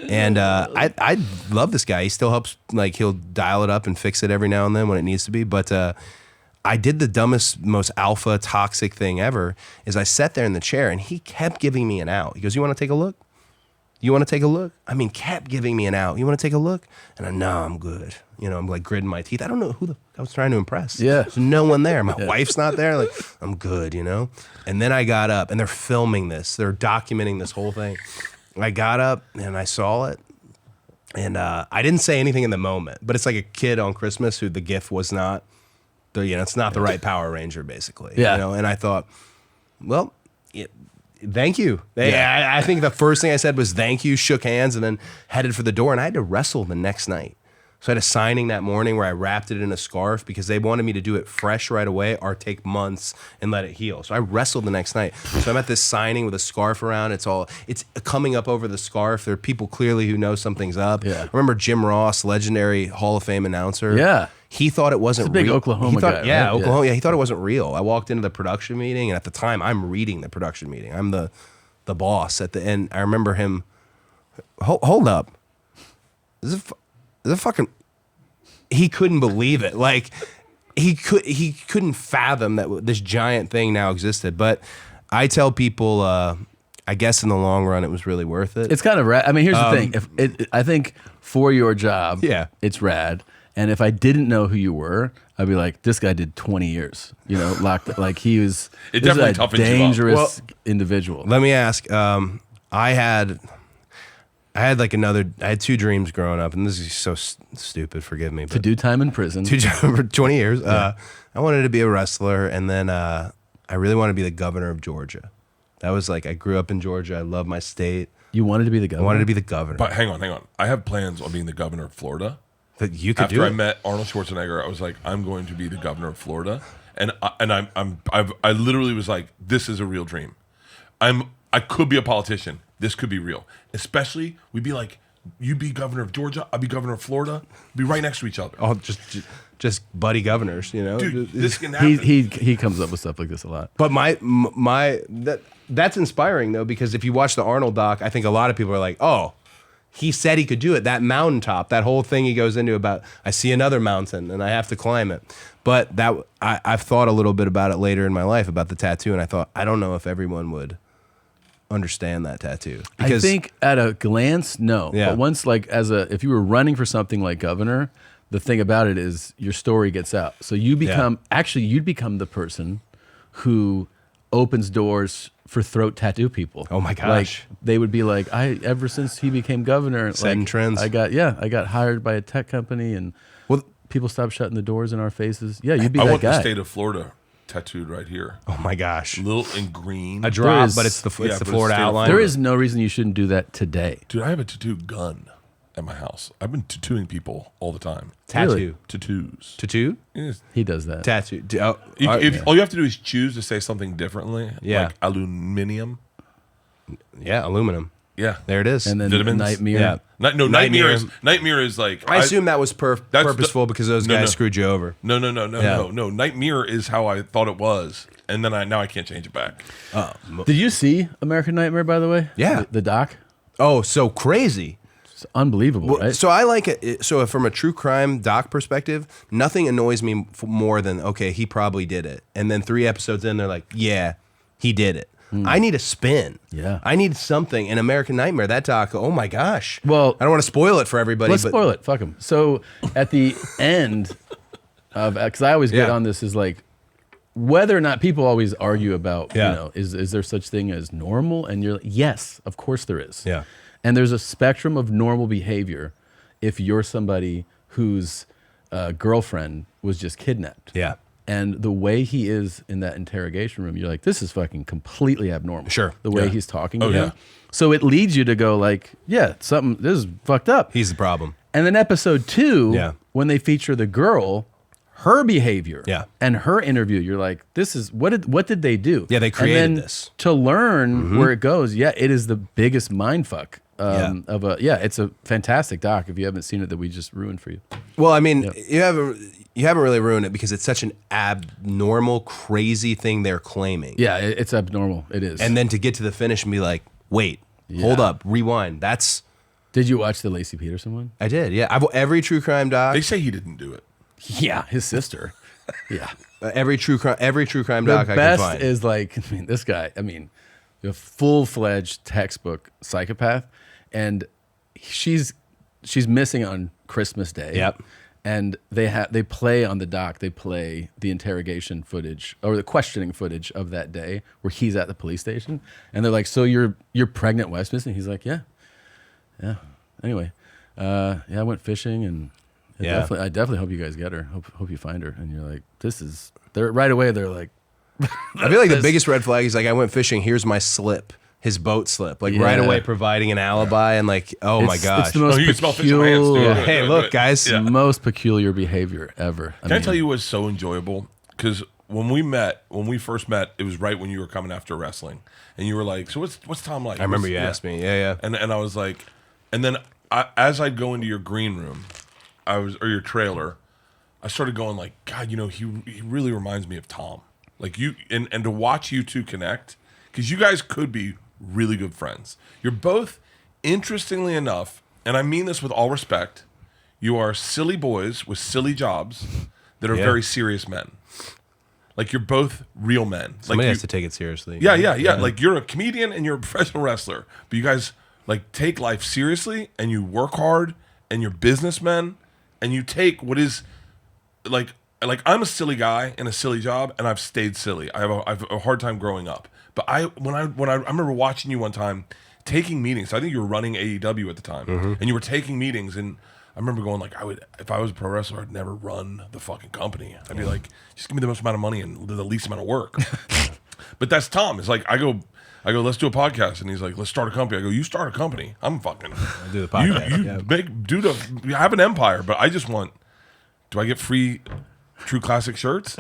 And I love this guy. He still helps. Like, he'll dial it up and fix it every now and then when it needs to be. But I did the dumbest, most alpha toxic thing ever. Is I sat there in the chair and he kept giving me an out. He goes, "You want to take a look? You want to take a look?" I mean, kept giving me an out. "You want to take a look?" And no, I'm good. I'm like gritting my teeth. I don't know who I was trying to impress. Yeah. There's no one there. My wife's not there. Like, I'm good, And then I got up, and they're filming this. They're documenting this whole thing. I got up, and I saw it. And I didn't say anything in the moment. But it's like a kid on Christmas who the gift was not, it's not the right Power Ranger, basically. Yeah. And I thought, well, thank you. I think the first thing I said was thank you, shook hands, and then headed for the door. And I had to wrestle the next night. So I had a signing that morning where I wrapped it in a scarf because they wanted me to do it fresh right away or take months and let it heal. So I wrestled the next night. So I'm at this signing with a scarf around. It's coming up over the scarf. There are people clearly who know something's up. Yeah. I remember Jim Ross, legendary Hall of Fame announcer. Yeah. He thought it wasn't He's a big real. Oklahoma guy, Yeah, right? Oklahoma. Yeah, he thought it wasn't real. I walked into the production meeting, and at the time, I'm reading the production meeting. I'm the boss at the end. I remember him. Hold up. Is it fucking? He couldn't believe it. Like, he couldn't fathom that this giant thing now existed. But I tell people, I guess in the long run, it was really worth it. It's kind of rad. I mean, here's the thing. I think for your job, Yeah. it's rad. And if I didn't know who you were, I'd be like, this guy did 20 years, locked. Like, he was It this is definitely a toughens you up. dangerous individual. Let me ask. I had like I had two dreams growing up, and this is so stupid. Forgive me. But To do time in prison. for 20 years. I wanted to be a wrestler, and then I really wanted to be the governor of Georgia. That was like, I grew up in Georgia. I love my state. You wanted to be the I governor? wanted to be the governor. But hang on. I have plans on being the governor of Florida. That you could After do I it. met Arnold Schwarzenegger, I was like, I'm going to be the governor of Florida, and I literally was like, this is a real dream. I could be a politician. This could be real. Especially, we'd be like, you be governor of Georgia, I'll be governor of Florida, be right next to each other. Oh, just buddy governors, Dude, this can happen. He comes up with stuff like this a lot. But that's inspiring though, because if you watch the Arnold doc, I think a lot of people are like, oh, he said he could do it. That mountaintop, that whole thing he goes into about, I see another mountain and I have to climb it. But I've thought a little bit about it later in my life about the tattoo, and I thought, I don't know if everyone would understand that tattoo. I think at a glance, no. Yeah. But once, like, if you were running for something like governor, the thing about it is your story gets out. So you become, you'd become the person who opens doors for throat tattoo people. Oh my gosh. Like, they would be like, ever since he became governor, Setting trends. I got hired by a tech company, and people stopped shutting the doors in our faces. Yeah, you'd be I that want guy. the state of Florida tattooed right here. Oh my gosh. Little in green. A drop, is- but it's the Yeah, but it's Florida state of outline. There is no reason you shouldn't do that today. Dude, I have a tattoo gun at my house. I've been tattooing people all the time. tattoo. Really? Tattoos. Tattoo? Yes. He does that. Tattoo. All you have to do is choose to say something differently. Yeah. Like aluminium. Yeah, aluminum. Yeah. There it is. And then Vitamins? Nightmare. Yeah. Nightmare is like I assume that was That's purposeful because those No, guys no. screwed you over. No. Yeah. Nightmare is how I thought it was, and then now I can't change it back. Did you see American Nightmare, by the way? Yeah. The doc? Oh, so crazy. It's unbelievable, right? So I like it. So from a true crime doc perspective, nothing annoys me more than, okay, he probably did it. And then 3 episodes in, they're like, yeah, he did it. I need a spin. Yeah. I need something. In American Nightmare, that doc, oh my gosh. Well, I don't want to spoil it for everybody. Let's but spoil it. Fuck him. So at the end of, because I always get Yeah. on this, is like, whether or not people always argue about, Yeah. is there such thing as normal? And you're like, yes, of course there is. Yeah. And there's a spectrum of normal behavior if you're somebody whose girlfriend was just kidnapped. Yeah. And the way he is in that interrogation room, you're like, this is fucking completely abnormal. Sure. The way Yeah. he's talking to Oh, him. yeah. So it leads you to go like, yeah, this is fucked up. He's the problem. And then episode 2, Yeah. when they feature the girl, her behavior Yeah. and her interview, you're like, this is what did they do? Yeah, they created and then this. to learn where it goes. Yeah, it is the biggest mind fuck Yeah. it's a fantastic doc. If you haven't seen it, that we just ruined for you. Well, I mean, you haven't really ruined it because it's such an abnormal, crazy thing they're claiming. Yeah, it's abnormal. It is. And then to get to the finish and be like, wait, hold up, rewind. That's did you watch the Lacey Peterson one? I did. Yeah, every true crime doc. They say he didn't do it. Yeah, his sister. Yeah. Every true crime The doc I can best find. is like, I mean, this guy, a full-fledged textbook psychopath, and she's missing on Christmas Day. Yep. And they play on the doc, they play the interrogation footage or the questioning footage of that day where he's at the police station, and they're like, "So your pregnant wife's missing?" He's like, "Yeah." Anyway, I went fishing and. Yeah. I definitely hope you guys get her. Hope you find her. And you're like, they're right away. They're like, I feel like the biggest red flag is like, I went fishing. Here's my slip, his boat slip, like right Yeah. away, providing an alibi and like, oh my gosh. it's the most you can smell fish in my hands, too. peculiar, Hey, look, guys. most peculiar behavior ever. Can I tell you what's so enjoyable? Because when we first met, it was right when you were coming after wrestling, and you were like, "So what's Tom like?" I remember you asked me. Yeah. and I was like, and then as I'd go into your green room, or your trailer, I started going like, God, he really reminds me of Tom. Like you, and to watch you two connect, because you guys could be really good friends. You're both, interestingly enough, and I mean this with all respect, you are silly boys with silly jobs that are Yeah. very serious men. Like you're both real men. Somebody like has to take it seriously. yeah. Like you're a comedian and you're a professional wrestler, but you guys like take life seriously and you work hard and you're businessmen and you take what is like I'm a silly guy in a silly job and I've stayed silly. I have a hard time growing up. But I remember watching you one time taking meetings. I think you were running AEW at the time, and you were taking meetings. And I remember going like, if I was a pro wrestler, I'd never run the fucking company. I'd be like, just give me the most amount of money and the least amount of work. But that's Tom. It's like I go, let's do a podcast, and he's like, let's start a company. I go, you start a company. I'm fucking I'll do the podcast. you have an empire, but I just want. Do I get free True Classic shirts?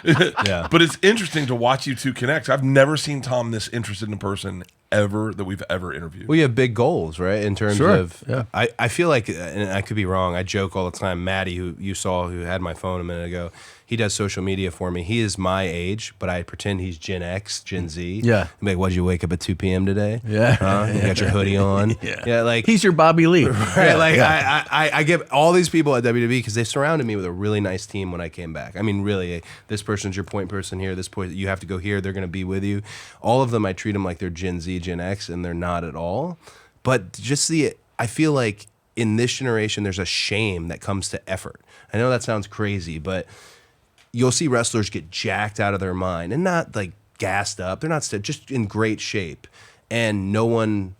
Yeah. But it's interesting to watch you two connect. I've never seen Tom this interested in a person ever that we've ever interviewed. Well, you have big goals, right? In terms Sure, of, yeah. I feel like, and I could be wrong, I joke all the time. Maddie, who you saw, who had my phone a minute ago, he does social media for me. He is my age, but I pretend he's Gen X, Gen Z. Yeah. I'm like, what, did you wake up at 2 p.m. today? Yeah. Huh? You got your hoodie on? Yeah. Like, He's your Bobby Lee. right? Like, I get all these people at WWE because they surrounded me with a really nice team when I came back. I mean, really, this person's your point person here. This point, you have to go here. They're going to be with you. All of them, I treat them like they're Gen Z, Gen X, and they're not at all. But just I feel like in this generation, there's a shame that comes to effort. I know that sounds crazy, but you'll see wrestlers get jacked out of their mind and not like gassed up. They're not just in great shape, and no one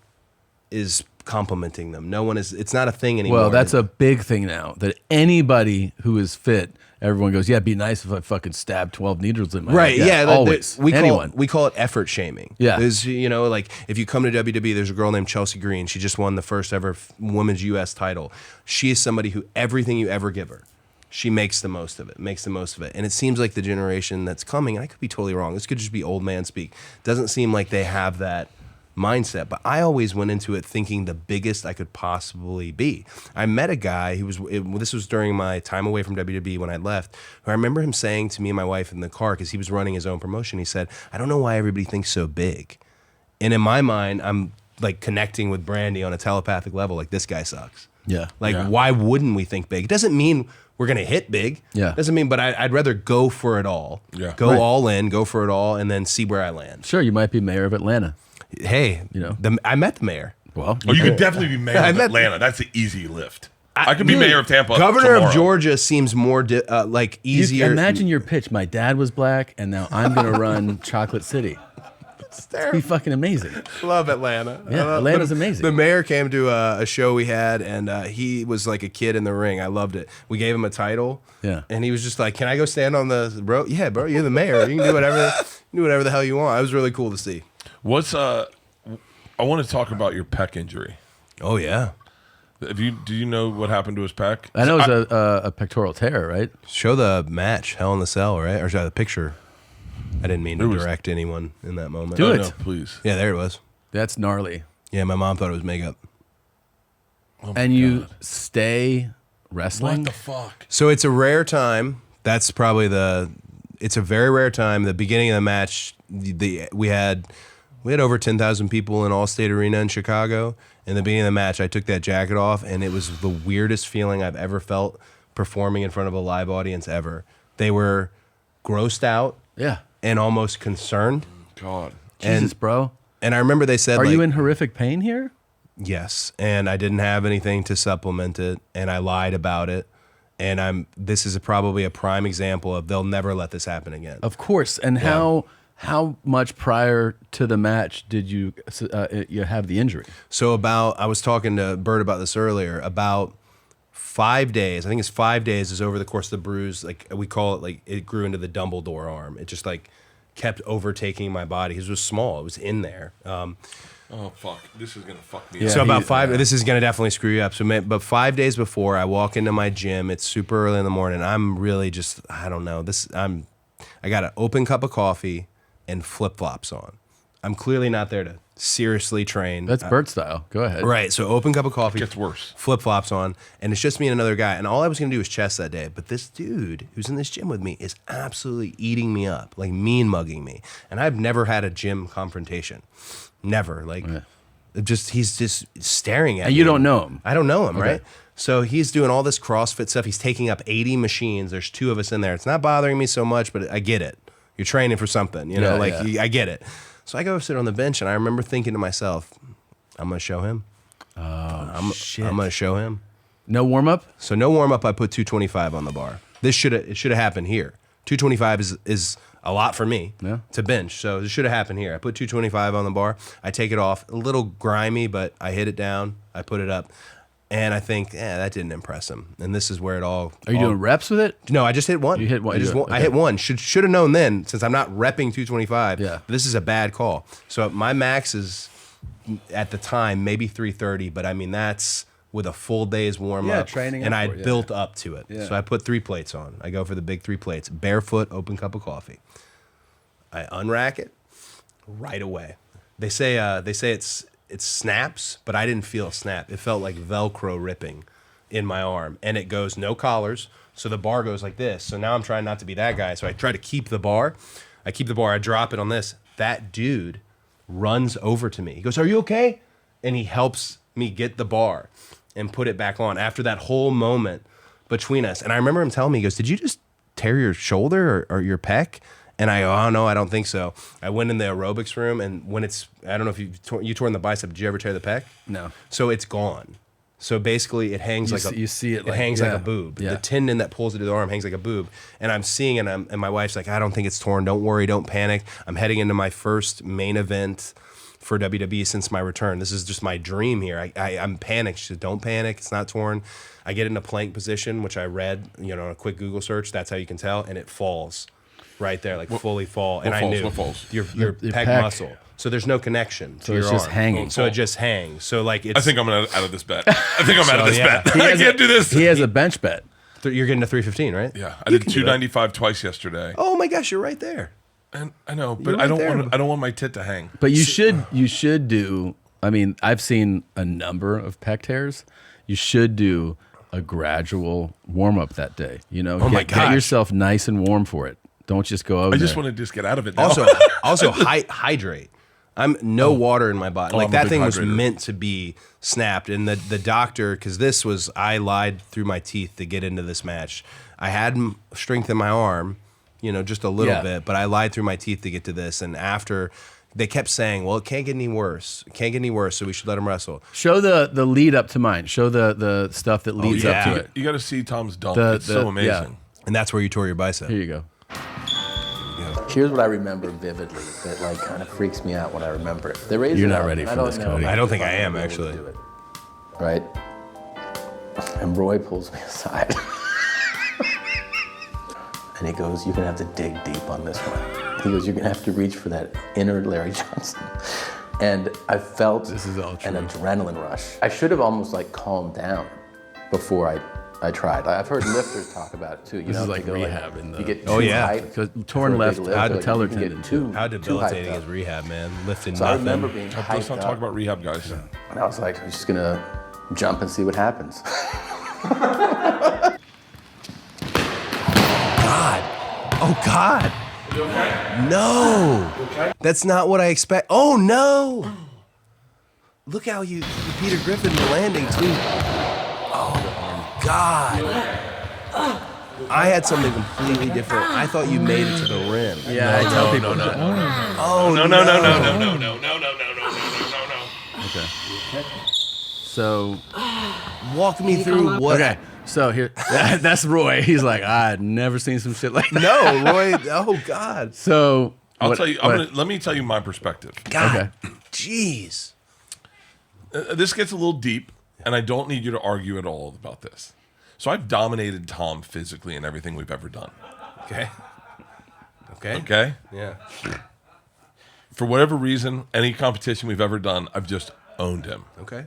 is complimenting them. No one is. It's not a thing anymore. Well, that's a big thing now. That anybody who is fit, everyone goes, "Yeah, it'd be nice if I fucking stabbed 12 needles in my right. head." Yeah, always. we Anyone. call it effort shaming. Yeah. There's, like if you come to WWE, there's a girl named Chelsea Green. She just won the first ever women's U.S. title. She is somebody who everything you ever give her, she makes the most of it, And it seems like the generation that's coming, and I could be totally wrong, this could just be old man speak, doesn't seem like they have that mindset. But I always went into it thinking the biggest I could possibly be. I met a guy this was during my time away from WWE when I left, who I remember him saying to me and my wife in the car, because he was running his own promotion, he said, I don't know why everybody thinks so big. And in my mind, I'm like connecting with Brandy on a telepathic level, like this guy sucks. Yeah. Like, why wouldn't we think big? It doesn't mean we're going to hit big. Yeah. Doesn't mean, but I'd rather go for it all. Yeah. Go Right. all in, go for it all, and then see where I land. Sure, you might be mayor of Atlanta. Hey, I met the mayor. Well, Oh, you could definitely be mayor of met- Atlanta. That's the easy lift. I could be Dude, mayor of Tampa. Governor tomorrow. of Georgia seems more easier. Imagine your pitch. My dad was black, and now I'm going to run Chocolate City. It'd be fucking amazing. Love Atlanta. Yeah, Atlanta's amazing. The mayor came to a show we had, and he was like a kid in the ring. I loved it. We gave him a title, and he was just like, "Can I go stand on the road?" Yeah, bro, you're the mayor. You can do whatever the hell you want. It was really cool to see. I want to talk about your pec injury. Oh yeah. Do you know what happened to his pec? I know it's a pectoral tear, right? Show the match, Hell in the Cell, right? Or show the picture. I didn't mean to direct anyone in that moment. Do it. No, please. Yeah, there it was. That's gnarly. Yeah, my mom thought it was makeup. And you stay wrestling? What the fuck? So it's a rare time. That's probably it's a very rare time. The beginning of the match, we had over 10,000 people in Allstate Arena in Chicago. In the beginning of the match, I took that jacket off, and it was the weirdest feeling I've ever felt performing in front of a live audience ever. They were grossed out Yeah. and almost concerned. God. Jesus, bro. And I remember they said, Are like, you in horrific pain here? yes, and I didn't have anything to supplement it, and I lied about it. And this is probably a prime example of they'll never let this happen again. Of course. And how much prior to the match did you have the injury? So I was talking to Bert about this earlier, about 5 days, I think it's 5 days is over the course of the bruise. Like we call it, like it grew into the Dumbledore arm. It just like kept overtaking my body. It was small. It was in there. Oh, fuck. This is going to fuck me Yeah. up. So about this is going to definitely screw you up. But 5 days before I walk into my gym, it's super early in the morning. I'm really just, I don't know. I got an open cup of coffee and flip-flops on. I'm clearly not there to seriously train. That's Bert style. Go ahead. Right. So open cup of coffee. Gets worse. Flip-flops on. And it's just me and another guy. And all I was going to do was chest that day. But this dude who's in this gym with me is absolutely eating me up, like mean mugging me. And I've never had a gym confrontation. Never. Like, he's just staring at me. And you don't know him. I don't know him, right? So he's doing all this CrossFit stuff. He's taking up 80 machines. There's 2 of us in there. It's not bothering me so much, but I get it. You're training for something, I get it. So I go sit on the bench, and I remember thinking to myself, I'm going to show him. Shit. I'm going to show him. No warm-up? So no warm-up, I put 225 on the bar. It should have happened here. 225 is a lot for me to bench, so it should have happened here. I put 225 on the bar. I take it off. A little grimy, but I hit it down. I put it up. And I think, that didn't impress him. And this is where it all... Are you doing reps with it? No, I just hit one. You hit one. I hit one. Should have known then, since I'm not repping 225. Yeah. This is a bad call. So my max is, at the time, maybe 330. But I mean, that's with a full day's warm up. Training. And I built up to it. Yeah. So I put 3 plates on. I go for the big 3 plates. Barefoot, open cup of coffee. I unrack it right away. They say it snaps, but I didn't feel a snap. It felt like Velcro ripping in my arm. And it goes no collars, so the bar goes like this. So now I'm trying not to be that guy. So I try to keep the bar. I drop it on this. That dude runs over to me. He goes, "Are you okay?" And he helps me get the bar and put it back on after that whole moment between us. And I remember him telling me, he goes, "Did you just tear your shoulder or your pec?" And I go, "Oh, no, I don't think so." I went in the aerobics room, and when I don't know if you torn the bicep. Did you ever tear the pec? No. So it's gone. So basically, it hangs You see it like... hangs like a boob. Yeah. The tendon that pulls it to the arm hangs like a boob. And I'm seeing it, and my wife's like, "I don't think it's torn. Don't worry. Don't panic. I'm heading into my first main event for WWE since my return. This is just my dream here. I'm panicked." She said, "Don't panic. It's not torn." I get in a plank position, which I read, a quick Google search. That's how you can tell. And it falls. Right there, like fully fall. And I knew what falls? your pec muscle. So there's no connection to So your it's just arm. hanging. So it just hangs. So like it's. I think I'm out of this bet. I think I'm out of this yeah. bet. I can't do this. He has a bench bet. You're getting to 315, right? Yeah, I did 295 twice yesterday. Oh my gosh, you're right there. And I know, but You're I right there. don't want my tit to hang. But you should do... I mean, I've seen a number of pec tears. You should do a gradual warm-up that day. Oh my Get gosh. yourself nice and warm for it. Don't just go over I just there. want to get out of it now. Also hydrate. I'm no water in my body. Like I'm a that big thing was hydrator. meant to be snapped. And the doctor, because I lied through my teeth to get into this match. I had strength in my arm, just a little bit, but I lied through my teeth to get to this. And after, they kept saying, "Well, it can't get any worse. It can't get any worse, so we should let him wrestle." Show the lead up to mine. Show the stuff that leads up to it. You got to see Tom's dunk. The- It's so the- amazing. yeah. And that's where you tore your bicep. Here you go. Here's what I remember vividly that like kind of freaks me out when I remember it. They raise You're it not up, ready and for I don't this, know Cody. I don't think if I I'm am, gonna be able to actually. do it. Right? And Roy pulls me aside. And he goes, you're gonna have to dig deep on this one. He goes, you're gonna have to reach for that inner Larry Johnson. And I felt This is all an true. adrenaline rush. I should have almost like calmed down before I tried. I've heard lifters talk about it too. You This know, is like they go, rehab in the- you get Oh, too yeah. hyped Because for torn a left big lift, had like, patellar you can get tendon. too How too debilitating hyped is up. rehab, man? Lifting So I nothing. remember being Let's hyped not up. talk about rehab, guys. And I was like, I'm just gonna jump and see what happens. God. Oh, God. You okay? No. Okay. That's not what I expect. Oh, no. Look how you Peter Griffin the landing, too. Oh, God. I had something completely different. I thought you made it to the rim. Yeah, I tell people Oh, No, no, no, no, no, no, no, no, no, no, no, no, no, no. Okay. So Walk me through what. okay. So here, that's Roy. He's like, I'd never seen some shit like that. No, Roy. Oh, God. So I'll tell you. Let me tell you my perspective. God. Jeez. This gets a little deep, and I don't need you to argue at all about this. So I've dominated Tom physically in everything we've ever done. Okay. Okay. Okay? Yeah. For whatever reason, any competition we've ever done, I've just owned him. Okay.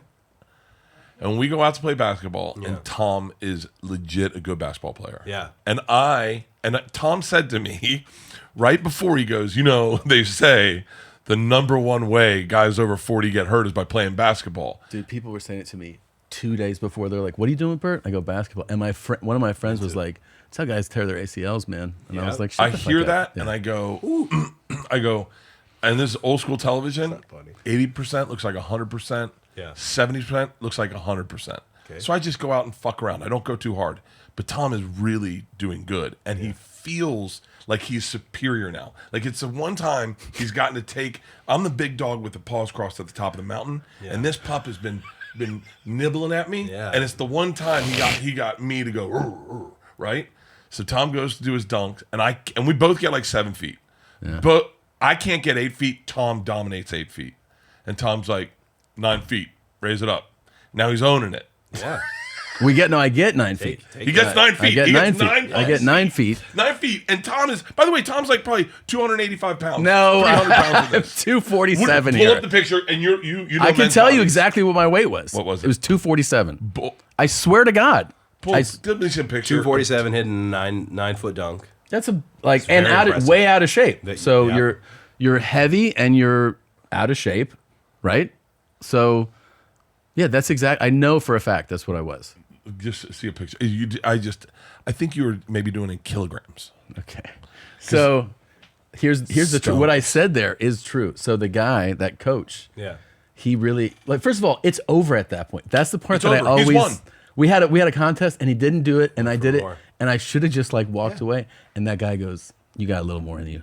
And when we go out to play basketball, Yeah. and Tom is legit a good basketball player. Yeah. And Tom said to me right before he goes, you know, they say the number one way guys over 40 get hurt is by playing basketball. dude, people were saying it to me 2 days before. They're like, "What are you doing with Bert?" I go, "Basketball." And my one of my friends was like, "That's how guys tear their ACLs, man." And I was like, Shut I the fuck hear up." that Yeah. and I go, I go, and this is old school television. funny. 80% looks like 100%. Yeah. 70% looks like 100%. Okay. So I just go out and fuck around. I don't go too hard. But Tom is really doing good, and he feels like he's superior now. Like it's the one time he's gotten to take. I'm the big dog with the paws crossed at the top of the mountain, and this pup has been nibbling at me, Yeah. and it's the one time he got me to go "Rrr, rrr," right. So Tom goes to do his dunk, and we both get like 7 feet, but I can't get 8 feet. Tom dominates 8 feet, and Tom's like 9 feet. Raise it up. Now he's owning it. Yeah. I get 9 feet. He gets 9 feet. I get He 9 gets feet. I get 9 feet. 9 feet. And Tom is, by the way, Tom's like probably 285 pounds. No, 300 pounds I'm of this. 247 Pull here. up the picture, and you know I can men's tell you bodies. exactly what my weight was. What was it? It was 247. Bull- I swear to God. Give me some picture. 247 hitting 9-foot dunk. That's a like and very out of, impressive. way out of shape. So yeah. you're heavy and you're out of shape, right? So yeah, that's exact. I know for a fact that's what I was. Just see a picture. I think you were maybe doing it in kilograms. Okay. So here's the truth. What I said there is true. So the guy, that coach, Yeah. he really like. First of all, it's over at that point. That's the part It's that I over. He's always. won. We had a contest and he didn't do it and I did it more. and I should have just like walked away and that guy goes, "You got a little more in you."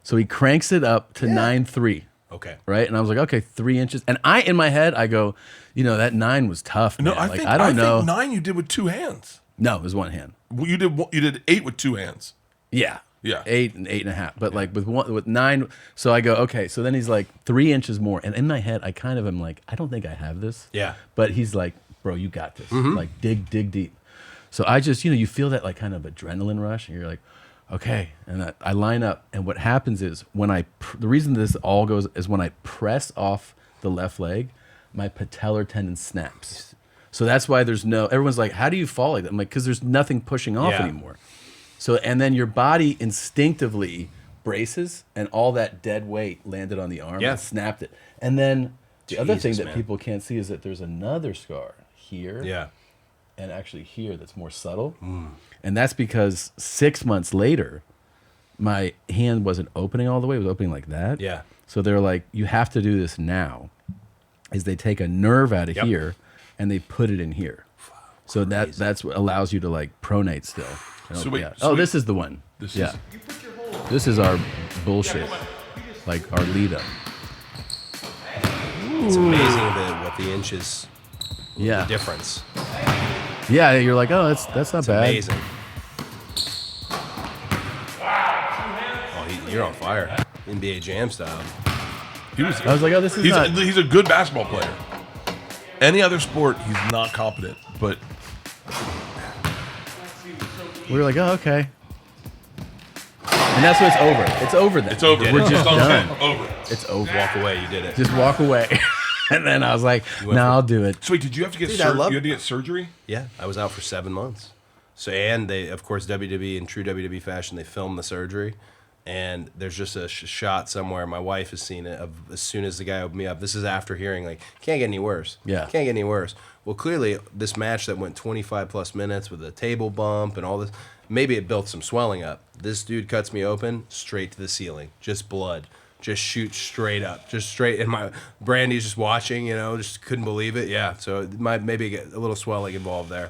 So he cranks it up to 9.3. Okay. Right, and I was like, okay, 3 inches. And in my head, I go, that 9 was tough. No, man. I like, think I don't know. think 9 you did with 2 hands. No, it was one hand. Well, you did 8 with 2 hands. Yeah. Yeah. 8 and 8.5. But like with 9, so I go, okay. So then he's like 3 inches more. And in my head, I kind of am like, I don't think I have this. Yeah. But he's like, bro, you got this. Like dig deep. So I just, you feel that like kind of adrenaline rush and you're like, okay. And I line up. And what happens is the reason this all goes is when I press off the left leg, my patellar tendon snaps. So that's why everyone's like, how do you fall like that? I'm like, because there's nothing pushing off anymore. So, and then your body instinctively braces and all that dead weight landed on the arm and snapped it. And then the other thing that people can't see is that there's another scar here. Yeah. And actually here that's more subtle. And that's because 6 months later, my hand wasn't opening all the way. It was opening like that. Yeah. So they're like, you have to do this now. Is they take a nerve out of here and they put it in here. So that's what allows you to like pronate still. So wait, This is the one. This yeah. is This is our bullshit. Like our lead up. It's amazing what the inches, Yeah. the difference. Yeah, you're like, oh, that's not It's bad. amazing. Oh, You're on fire. NBA Jam style. He was. I was like, oh, this is not. He's a good basketball player. Any other sport, he's not competent. But We were like, oh, okay. And that's when it's over. It's over then. it's over. We're just done. Over. It's over. Walk away. You did it. Just walk away. And then I was like, no, I'll do it. So wait, did you have to get Dude, surgery? I love- You had to get surgery? Yeah, I was out for 7 months. So, and they, of course, WWE in true WWE fashion, they filmed the surgery. And there's just a shot somewhere. My wife has seen it of as soon as the guy opened me up. This is after hearing, like, can't get any worse. Yeah. Can't get any worse. Well, clearly, this match that went 25 plus minutes with a table bump and all this, maybe it built some swelling up. This dude cuts me open, straight to the ceiling. Just blood. Just shoot straight up. Just straight. And my Brandy's just watching, you know, just couldn't believe it. Yeah. So it might maybe get a little swelling involved there.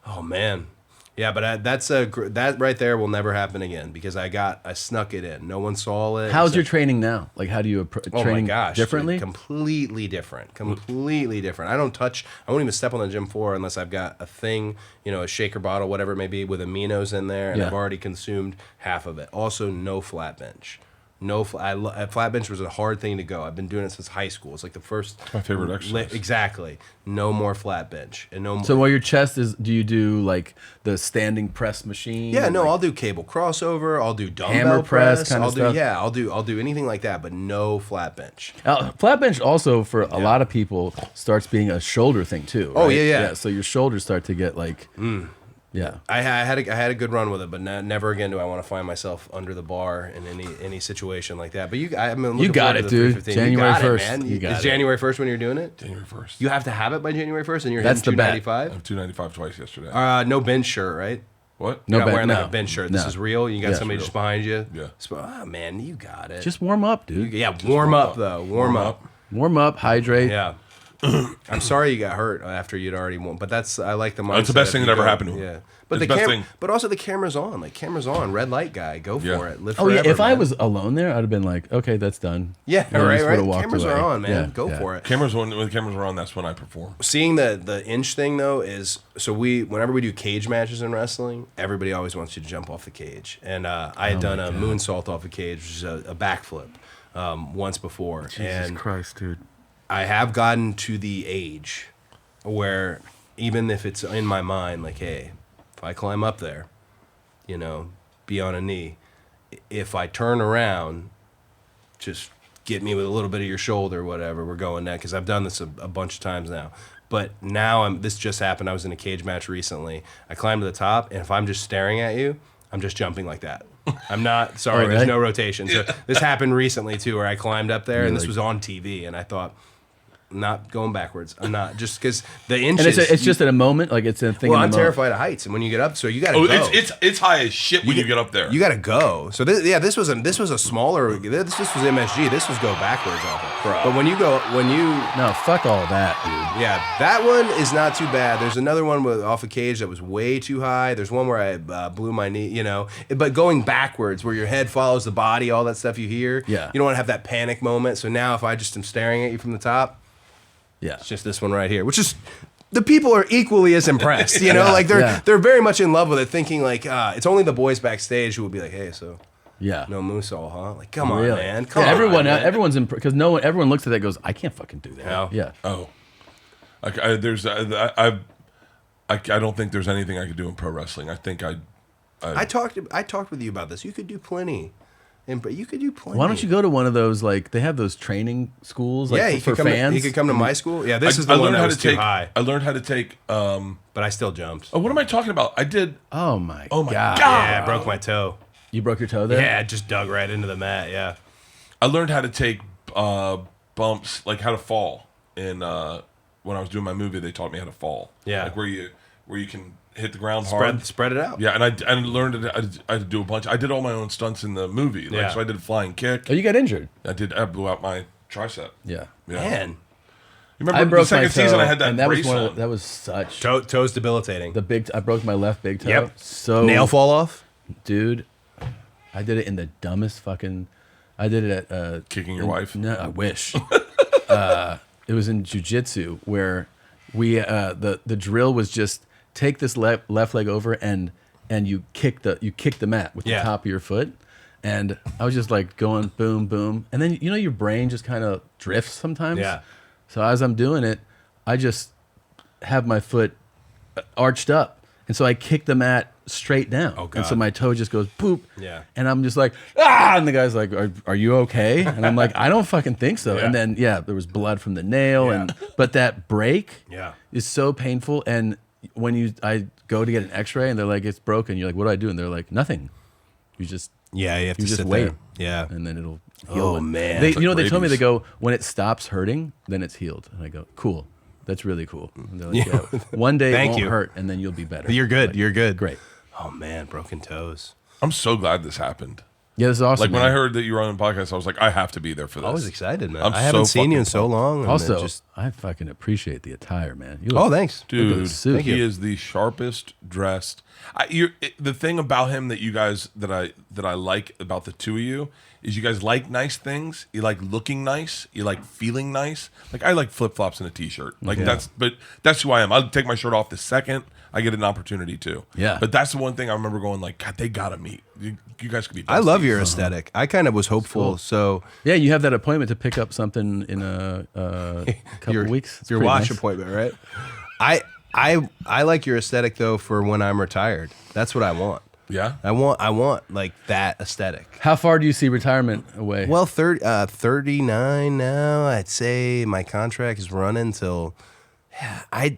Oh, man. Yeah, but that right there will never happen again because I snuck it in. No one saw it. How's your training now? Like, how do you approach Oh training my gosh, differently? dude, completely different. Completely different. I won't even step on the gym floor unless I've got a thing, you know, a shaker bottle, whatever it may be, with aminos in there, and Yeah. I've already consumed half of it. Also, no flat bench. No, flat bench was a hard thing to go. I've been doing it since high school. It's like the first. My favorite exercise. Exactly. No more flat bench and no more. So while your chest is, do you do like the standing press machine? Yeah, no, Like, I'll do cable crossover. I'll do dumbbell Hammer press press. kinda I'll do stuff? yeah, I'll do anything like that, but no flat bench. flat bench also for a lot of people starts being a shoulder thing too. Oh, right? yeah. So your shoulders start to get like, yeah. I had a good run with it, but never again do I want to find myself under the bar in any situation like that. But I'm looking You got forward it, to the dude. 315. January you got 1st. It, man. You got Is it. January 1st when you're doing it? January 1st. You have to have it by January 1st, and you're That's hitting the bet. I 295. have 295 twice yesterday. No bench shirt, right? What? No You're not ben- wearing like no. a bench shirt. This No. is real. You got Yeah. somebody It's just real. behind you. Yeah. Oh man, you got it. Just warm up, dude. yeah, warm up though. Warm up. Warm up, hydrate. Yeah. I'm sorry you got hurt after you'd already won, but I like the mindset. That's the best if thing you that ever go- happened to him. Yeah, but It's the the best camera, thing. but also the camera's on. Like camera's on. Red light guy, go Yeah. for it. Live Oh forever. yeah, if I man. was alone there, I'd have been like, okay, that's done. Yeah, And I right, just would've right. walked Cameras away. are on, man. Yeah, Go yeah. for it. Cameras when the cameras are on, that's when I perform. Seeing the inch thing though is so whenever we do cage matches in wrestling, everybody always wants you to jump off the cage, and I had done a moonsault off a cage, which is a backflip, once before, and Christ, dude. I have gotten to the age where even if it's in my mind, like, hey, if I climb up there, you know, be on a knee, if I turn around, just get me with a little bit of your shoulder, whatever, we're going next, because I've done this a bunch of times now. But now this just happened. I was in a cage match recently. I climbed to the top, and if I'm just staring at you, I'm just jumping like that. I'm not, sorry, Oh, there's really? no rotation. So this happened recently, too, where I climbed up there, and this was on TV, and I thought, I'm not going backwards. I'm not, just because the And inches. it's just at a moment, like it's a thing. well, in I'm the moment. terrified of heights, and when you get up, so you got to Oh, go. it's high as shit when you get up there. You got to go. So this was a smaller. This was MSG. This was go backwards off it. Bro. But when you No, fuck all that, dude. yeah, that one is not too bad. There's another one off a cage that was way too high. There's one where I blew my knee. You know, but going backwards where your head follows the body, all that stuff you hear. Yeah. You don't want to have that panic moment. So now if I just am staring at you from the top. Yeah. It's just this one right here, which is the people are equally as impressed. You know, Yeah, like yeah. they're very much in love with it, thinking like it's only the boys backstage who will be like, hey, so Yeah. no moosehole, huh? Like, come on, Really? man, come Yeah, on. man. everyone's because everyone looks at that and goes, I can't fucking do that. No. Yeah. Oh, I don't think there's anything I could do in pro wrestling. I think I talked with you about this. You could do plenty, but you could do plenty. Why don't you go to one of those, like, they have those training schools, like, Yeah, he for could come. fans? He could come to my school. Yeah, this is the one that was too high, I learned how to take. but I still jumped. Oh, what am I talking about? I did. Oh, my Oh my God. God. Yeah, I broke my toe. You broke your toe there? Yeah, it just dug right into the mat. Yeah. I learned how to take bumps, like how to fall. And when I was doing my movie, they taught me how to fall. Yeah. like where you can hit the ground hard. Spread it out. Yeah, and I learned it. I had to do a bunch. I did all my own stunts in the movie. Like, Yeah. so I did a flying kick. Oh, you got injured? I blew out my tricep. Yeah. Yeah. Man, You remember I broke the second my toe, season? I had that and that brace was on. that was such toes debilitating. I broke my left big toe. Yep. So Nail fall off. dude, I did it in the dumbest fucking. I did it at Kicking your wife? No, I wish. It was in jiu-jitsu where we the drill was just take this left leg over and you kick the mat with Yeah. the top of your foot. And I was just like going boom, boom. And then, you know, your brain just kind of drifts sometimes. Yeah. So as I'm doing it, I just have my foot arched up. And so I kick the mat straight down. Oh, and so God. my toe just goes boop. Yeah. And I'm just like, ah! And the guy's like, are you okay? And I'm like, I don't fucking think so. Yeah. And then, there was blood from the nail. Yeah. But that break Yeah. is so painful. And when I go to get an x-ray and they're like, it's broken. You're like, what do I do? And they're like, nothing. You just Yeah, you have You to just sit wait. there. Yeah. and then it'll heal. Oh, And man. they, It's you know, they told me, rabies. they go, when it stops hurting, then it's healed. And I go, cool. That's really cool. And they're like, yeah. One day it Thank won't you. hurt, and then you'll be better. You're good. Like, You're good. Great. Oh man, broken toes. I'm so glad this happened. Yeah, this is awesome. Like when man. I heard that you were on the podcast, I was like, I have to be there for this. I was excited, man. I'm I haven't so seen you in fucking so long. and it Also, just I fucking appreciate the attire, man. You oh, look, thanks, Look at the Dude, suit. he is the sharpest dressed. The thing about him that you guys that I like about the two of you is you guys like nice things. You like looking nice. You like feeling nice. Like I like flip flops and a t-shirt. Like that's who I am. I'll take my shirt off the second I get an opportunity to. Yeah. But that's the one thing I remember going like, God, they gotta meet. You guys could be. I love besties. your aesthetic. I kind of was hopeful. cool. So Yeah, you have that appointment to pick up something in a couple your weeks. It's your pretty watch nice. appointment, right? I like your aesthetic though for when I'm retired. That's what I want. Yeah. I want like that aesthetic. How far do you see retirement away? Well, 39 now. I'd say my contract is running till. I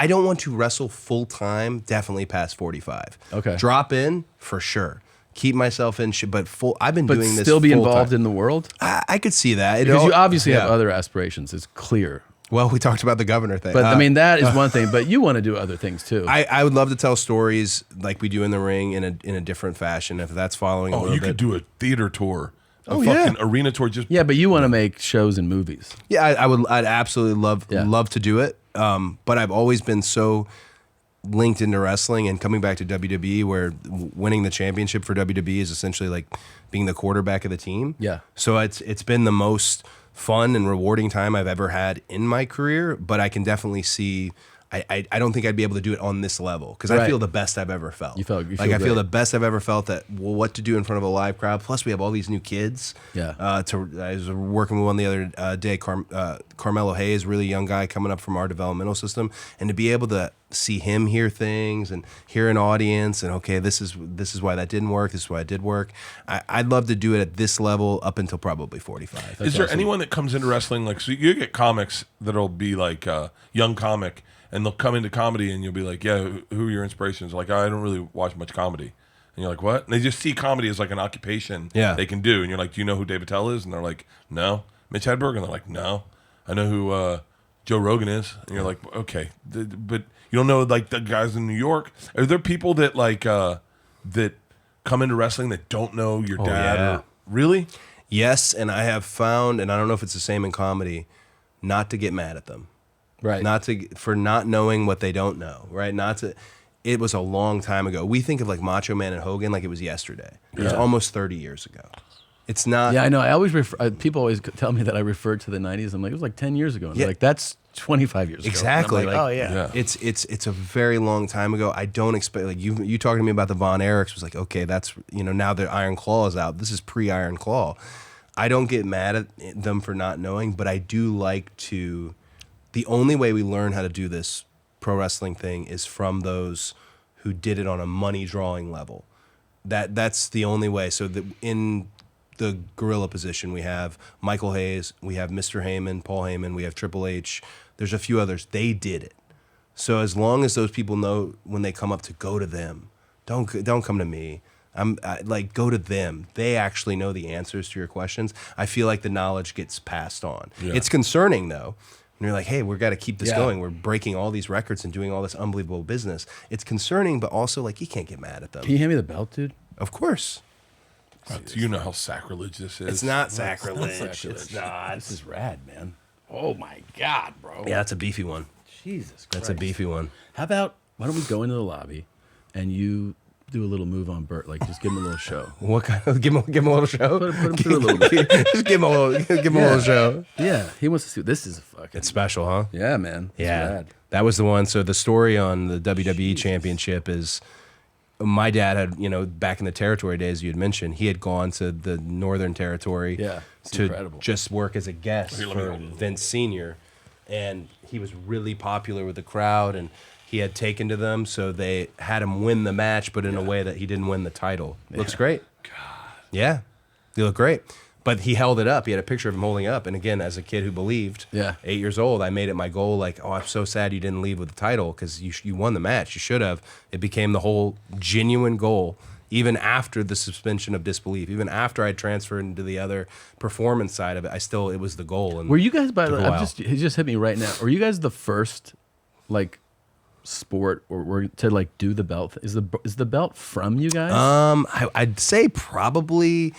don't want to wrestle full time. Definitely past 45. Okay. Drop in for sure. Keep myself in, but full. I've been but doing this. still be full involved time. in the world? I could see that Because you obviously yeah. have other aspirations. It's clear. Well, we talked about the governor thing. But I mean, that is one thing. But you want to do other things too. I would love to tell stories like we do in the ring in a different fashion. If that's following a Oh, little you bit. could do a theater tour. A Oh, yeah. fucking arena tour. Just yeah, but you want to make shows and movies. Yeah, I'd absolutely Yeah. love to do it. But I've always been so linked into wrestling and coming back to WWE, where winning the championship for WWE is essentially like being the quarterback of the team. Yeah. So it's been the most fun and rewarding time I've ever had in my career. But I can definitely see. I don't think I'd be able to do it on this level because I Right. feel the best I've ever felt. You feel I feel great. the best I've ever felt at what to do in front of a live crowd. Plus, we have all these new kids. Yeah. I was working with one the other day, Carmelo Hayes, really young guy coming up from our developmental system, and to be able to see him hear things and hear an audience, and okay, this is why that didn't work. This is why it did work. I'd love to do it at this level up until probably 45. Is there anyone that comes into wrestling like so you get comics that'll be like young comic and they'll come into comedy and you'll be like, yeah, who are your inspirations? Like, I don't really watch much comedy. And you're like, what? And they just see comedy as like an occupation they can do. And you're like, do you know who David Tell is? And they're like, no. Mitch Hedberg? And they're like, no. I know who Joe Rogan is. And you're like, okay. But you don't know like the guys in New York. Are there people that like that come into wrestling that don't know your dad? yeah. Or, really? Yes, and I have found, and I don't know if it's the same in comedy, not to get mad at them. Right. For not knowing what they don't know, right? It was a long time ago. We think of like Macho Man and Hogan like it was yesterday. It was almost 30 years ago. It's not. Yeah, I know. I always people always tell me that I referred to the 90s. I'm like, it was like 10 years ago. And they're Yeah. like, that's 25 years ago. Exactly. And I'm like, oh, yeah. It's a very long time ago. I don't expect, like you talking to me about the Von Erichs was like, okay, that's, now the Iron Claw is out. This is pre-Iron Claw. I don't get mad at them for not knowing, but I do like to. The only way we learn how to do this pro wrestling thing is from those who did it on a money drawing level. That's the only way. So in the gorilla position, we have Michael Hayes, we have Mr. Heyman, Paul Heyman, we have Triple H. There's a few others. They did it. So as long as those people know when they come up to go to them, don't come to me. Like go to them. They actually know the answers to your questions. I feel like the knowledge gets passed on. Yeah. It's concerning though. And you're like, hey, we've got to keep this Yeah. going. We're breaking all these records and doing all this unbelievable business. It's concerning, but also like you can't get mad at them. Can you hand me the belt, dude? Of course. Do you know how sacrilege this is? It's not sacrilege. It's not. This is rad, man. Oh, my God, bro. Yeah, that's a beefy one. Jesus Christ. That's a beefy one. How about, why don't we go into the lobby and you do a little move on Bert? Like, just give him a little show. What kind of give him a little show? Put him through a little bit. Just give him a little show. Yeah, he wants to see. This is a fucking. It's special, huh? Yeah, man. It's Yeah. rad. That was the one. So the story on the WWE Championship is my dad had, back in the territory days you had mentioned, he had gone to the Northern Territory to incredible. just work as a guest for Vince Sr. And he was really popular with the crowd, and he had taken to them, so they had him win the match, but in a way that he didn't win the title. Looks great. God. Yeah, he looked great. But he held it up. He had a picture of him holding it up. And again, as a kid who believed, 8 years old, I made it my goal, like, oh, I'm so sad you didn't leave with the title because you won the match. You should have. It became the whole genuine goal, even after the suspension of disbelief, even after I transferred into the other performance side of it. It was the goal. And were you guys, by the way, it it just hit me right now. Were you guys the first, like, sport or to like do the belt? Is the belt from you guys? I'd say probably.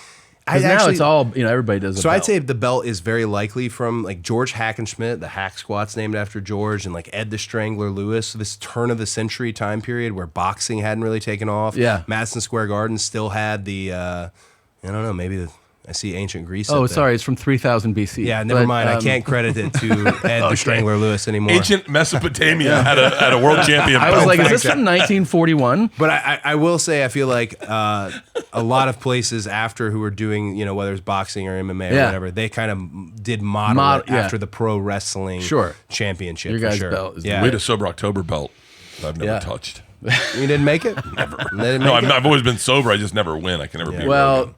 Now it's all, everybody does. So I'd say the belt is very likely from like George Hackenschmidt, the hack squat's named after George, and like Ed the Strangler Lewis. So this turn of the century time period where boxing hadn't really taken off. Yeah. Madison Square Garden still had the, I don't know, maybe I see ancient Greece. Oh, sorry, it's from 3000 BC. Yeah, never mind. I can't credit it to Ed the Strangler Lewis anymore. Ancient Mesopotamia had a world champion. I was like, is this from 1941? But I will say, I feel like a lot of places after who were doing, whether it's boxing or MMA or whatever, they kind of did model it after the pro wrestling championship. Your guys' for sure. belt is We had a Sober October belt that I've never touched. You didn't make it? Never. I've always been sober. I just never win. I can never be. Well,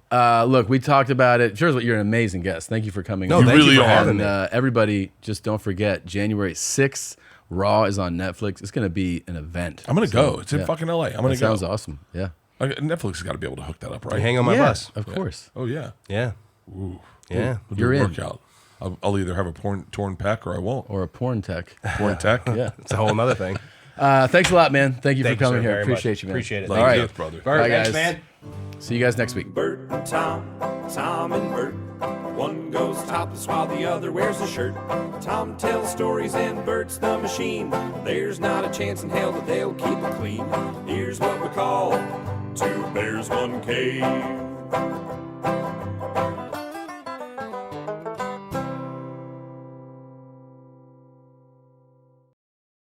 look, we talked about it. Sure, you're an amazing guest. Thank you for coming. No, on. thank really you for are. having me. Everybody, just don't forget, January 6th, Raw is on Netflix. It's going to be an event. I'm going to go. It's in fucking LA. I'm going to go. Sounds awesome. Yeah. Netflix has got to be able to hook that up, right? You hang on my bus. Of course. Oh, yeah. Yeah. Ooh. Yeah. We'll do You're a in. workout. I'll either have a torn pec or I won't. Or a porn tech. Porn tech? Yeah. It's a whole other thing. Thanks a lot, man. Thank you for coming sir, here. very Appreciate much. you, man. Appreciate it. Love All you right, both, brother. Bert, Bye, thanks, guys. man. See you guys next week. Bert and Tom and Bert. One goes topless while the other wears a shirt. Tom tells stories and Bert's the machine. There's not a chance in hell that they'll keep it clean. Here's what we call two bears, one cave.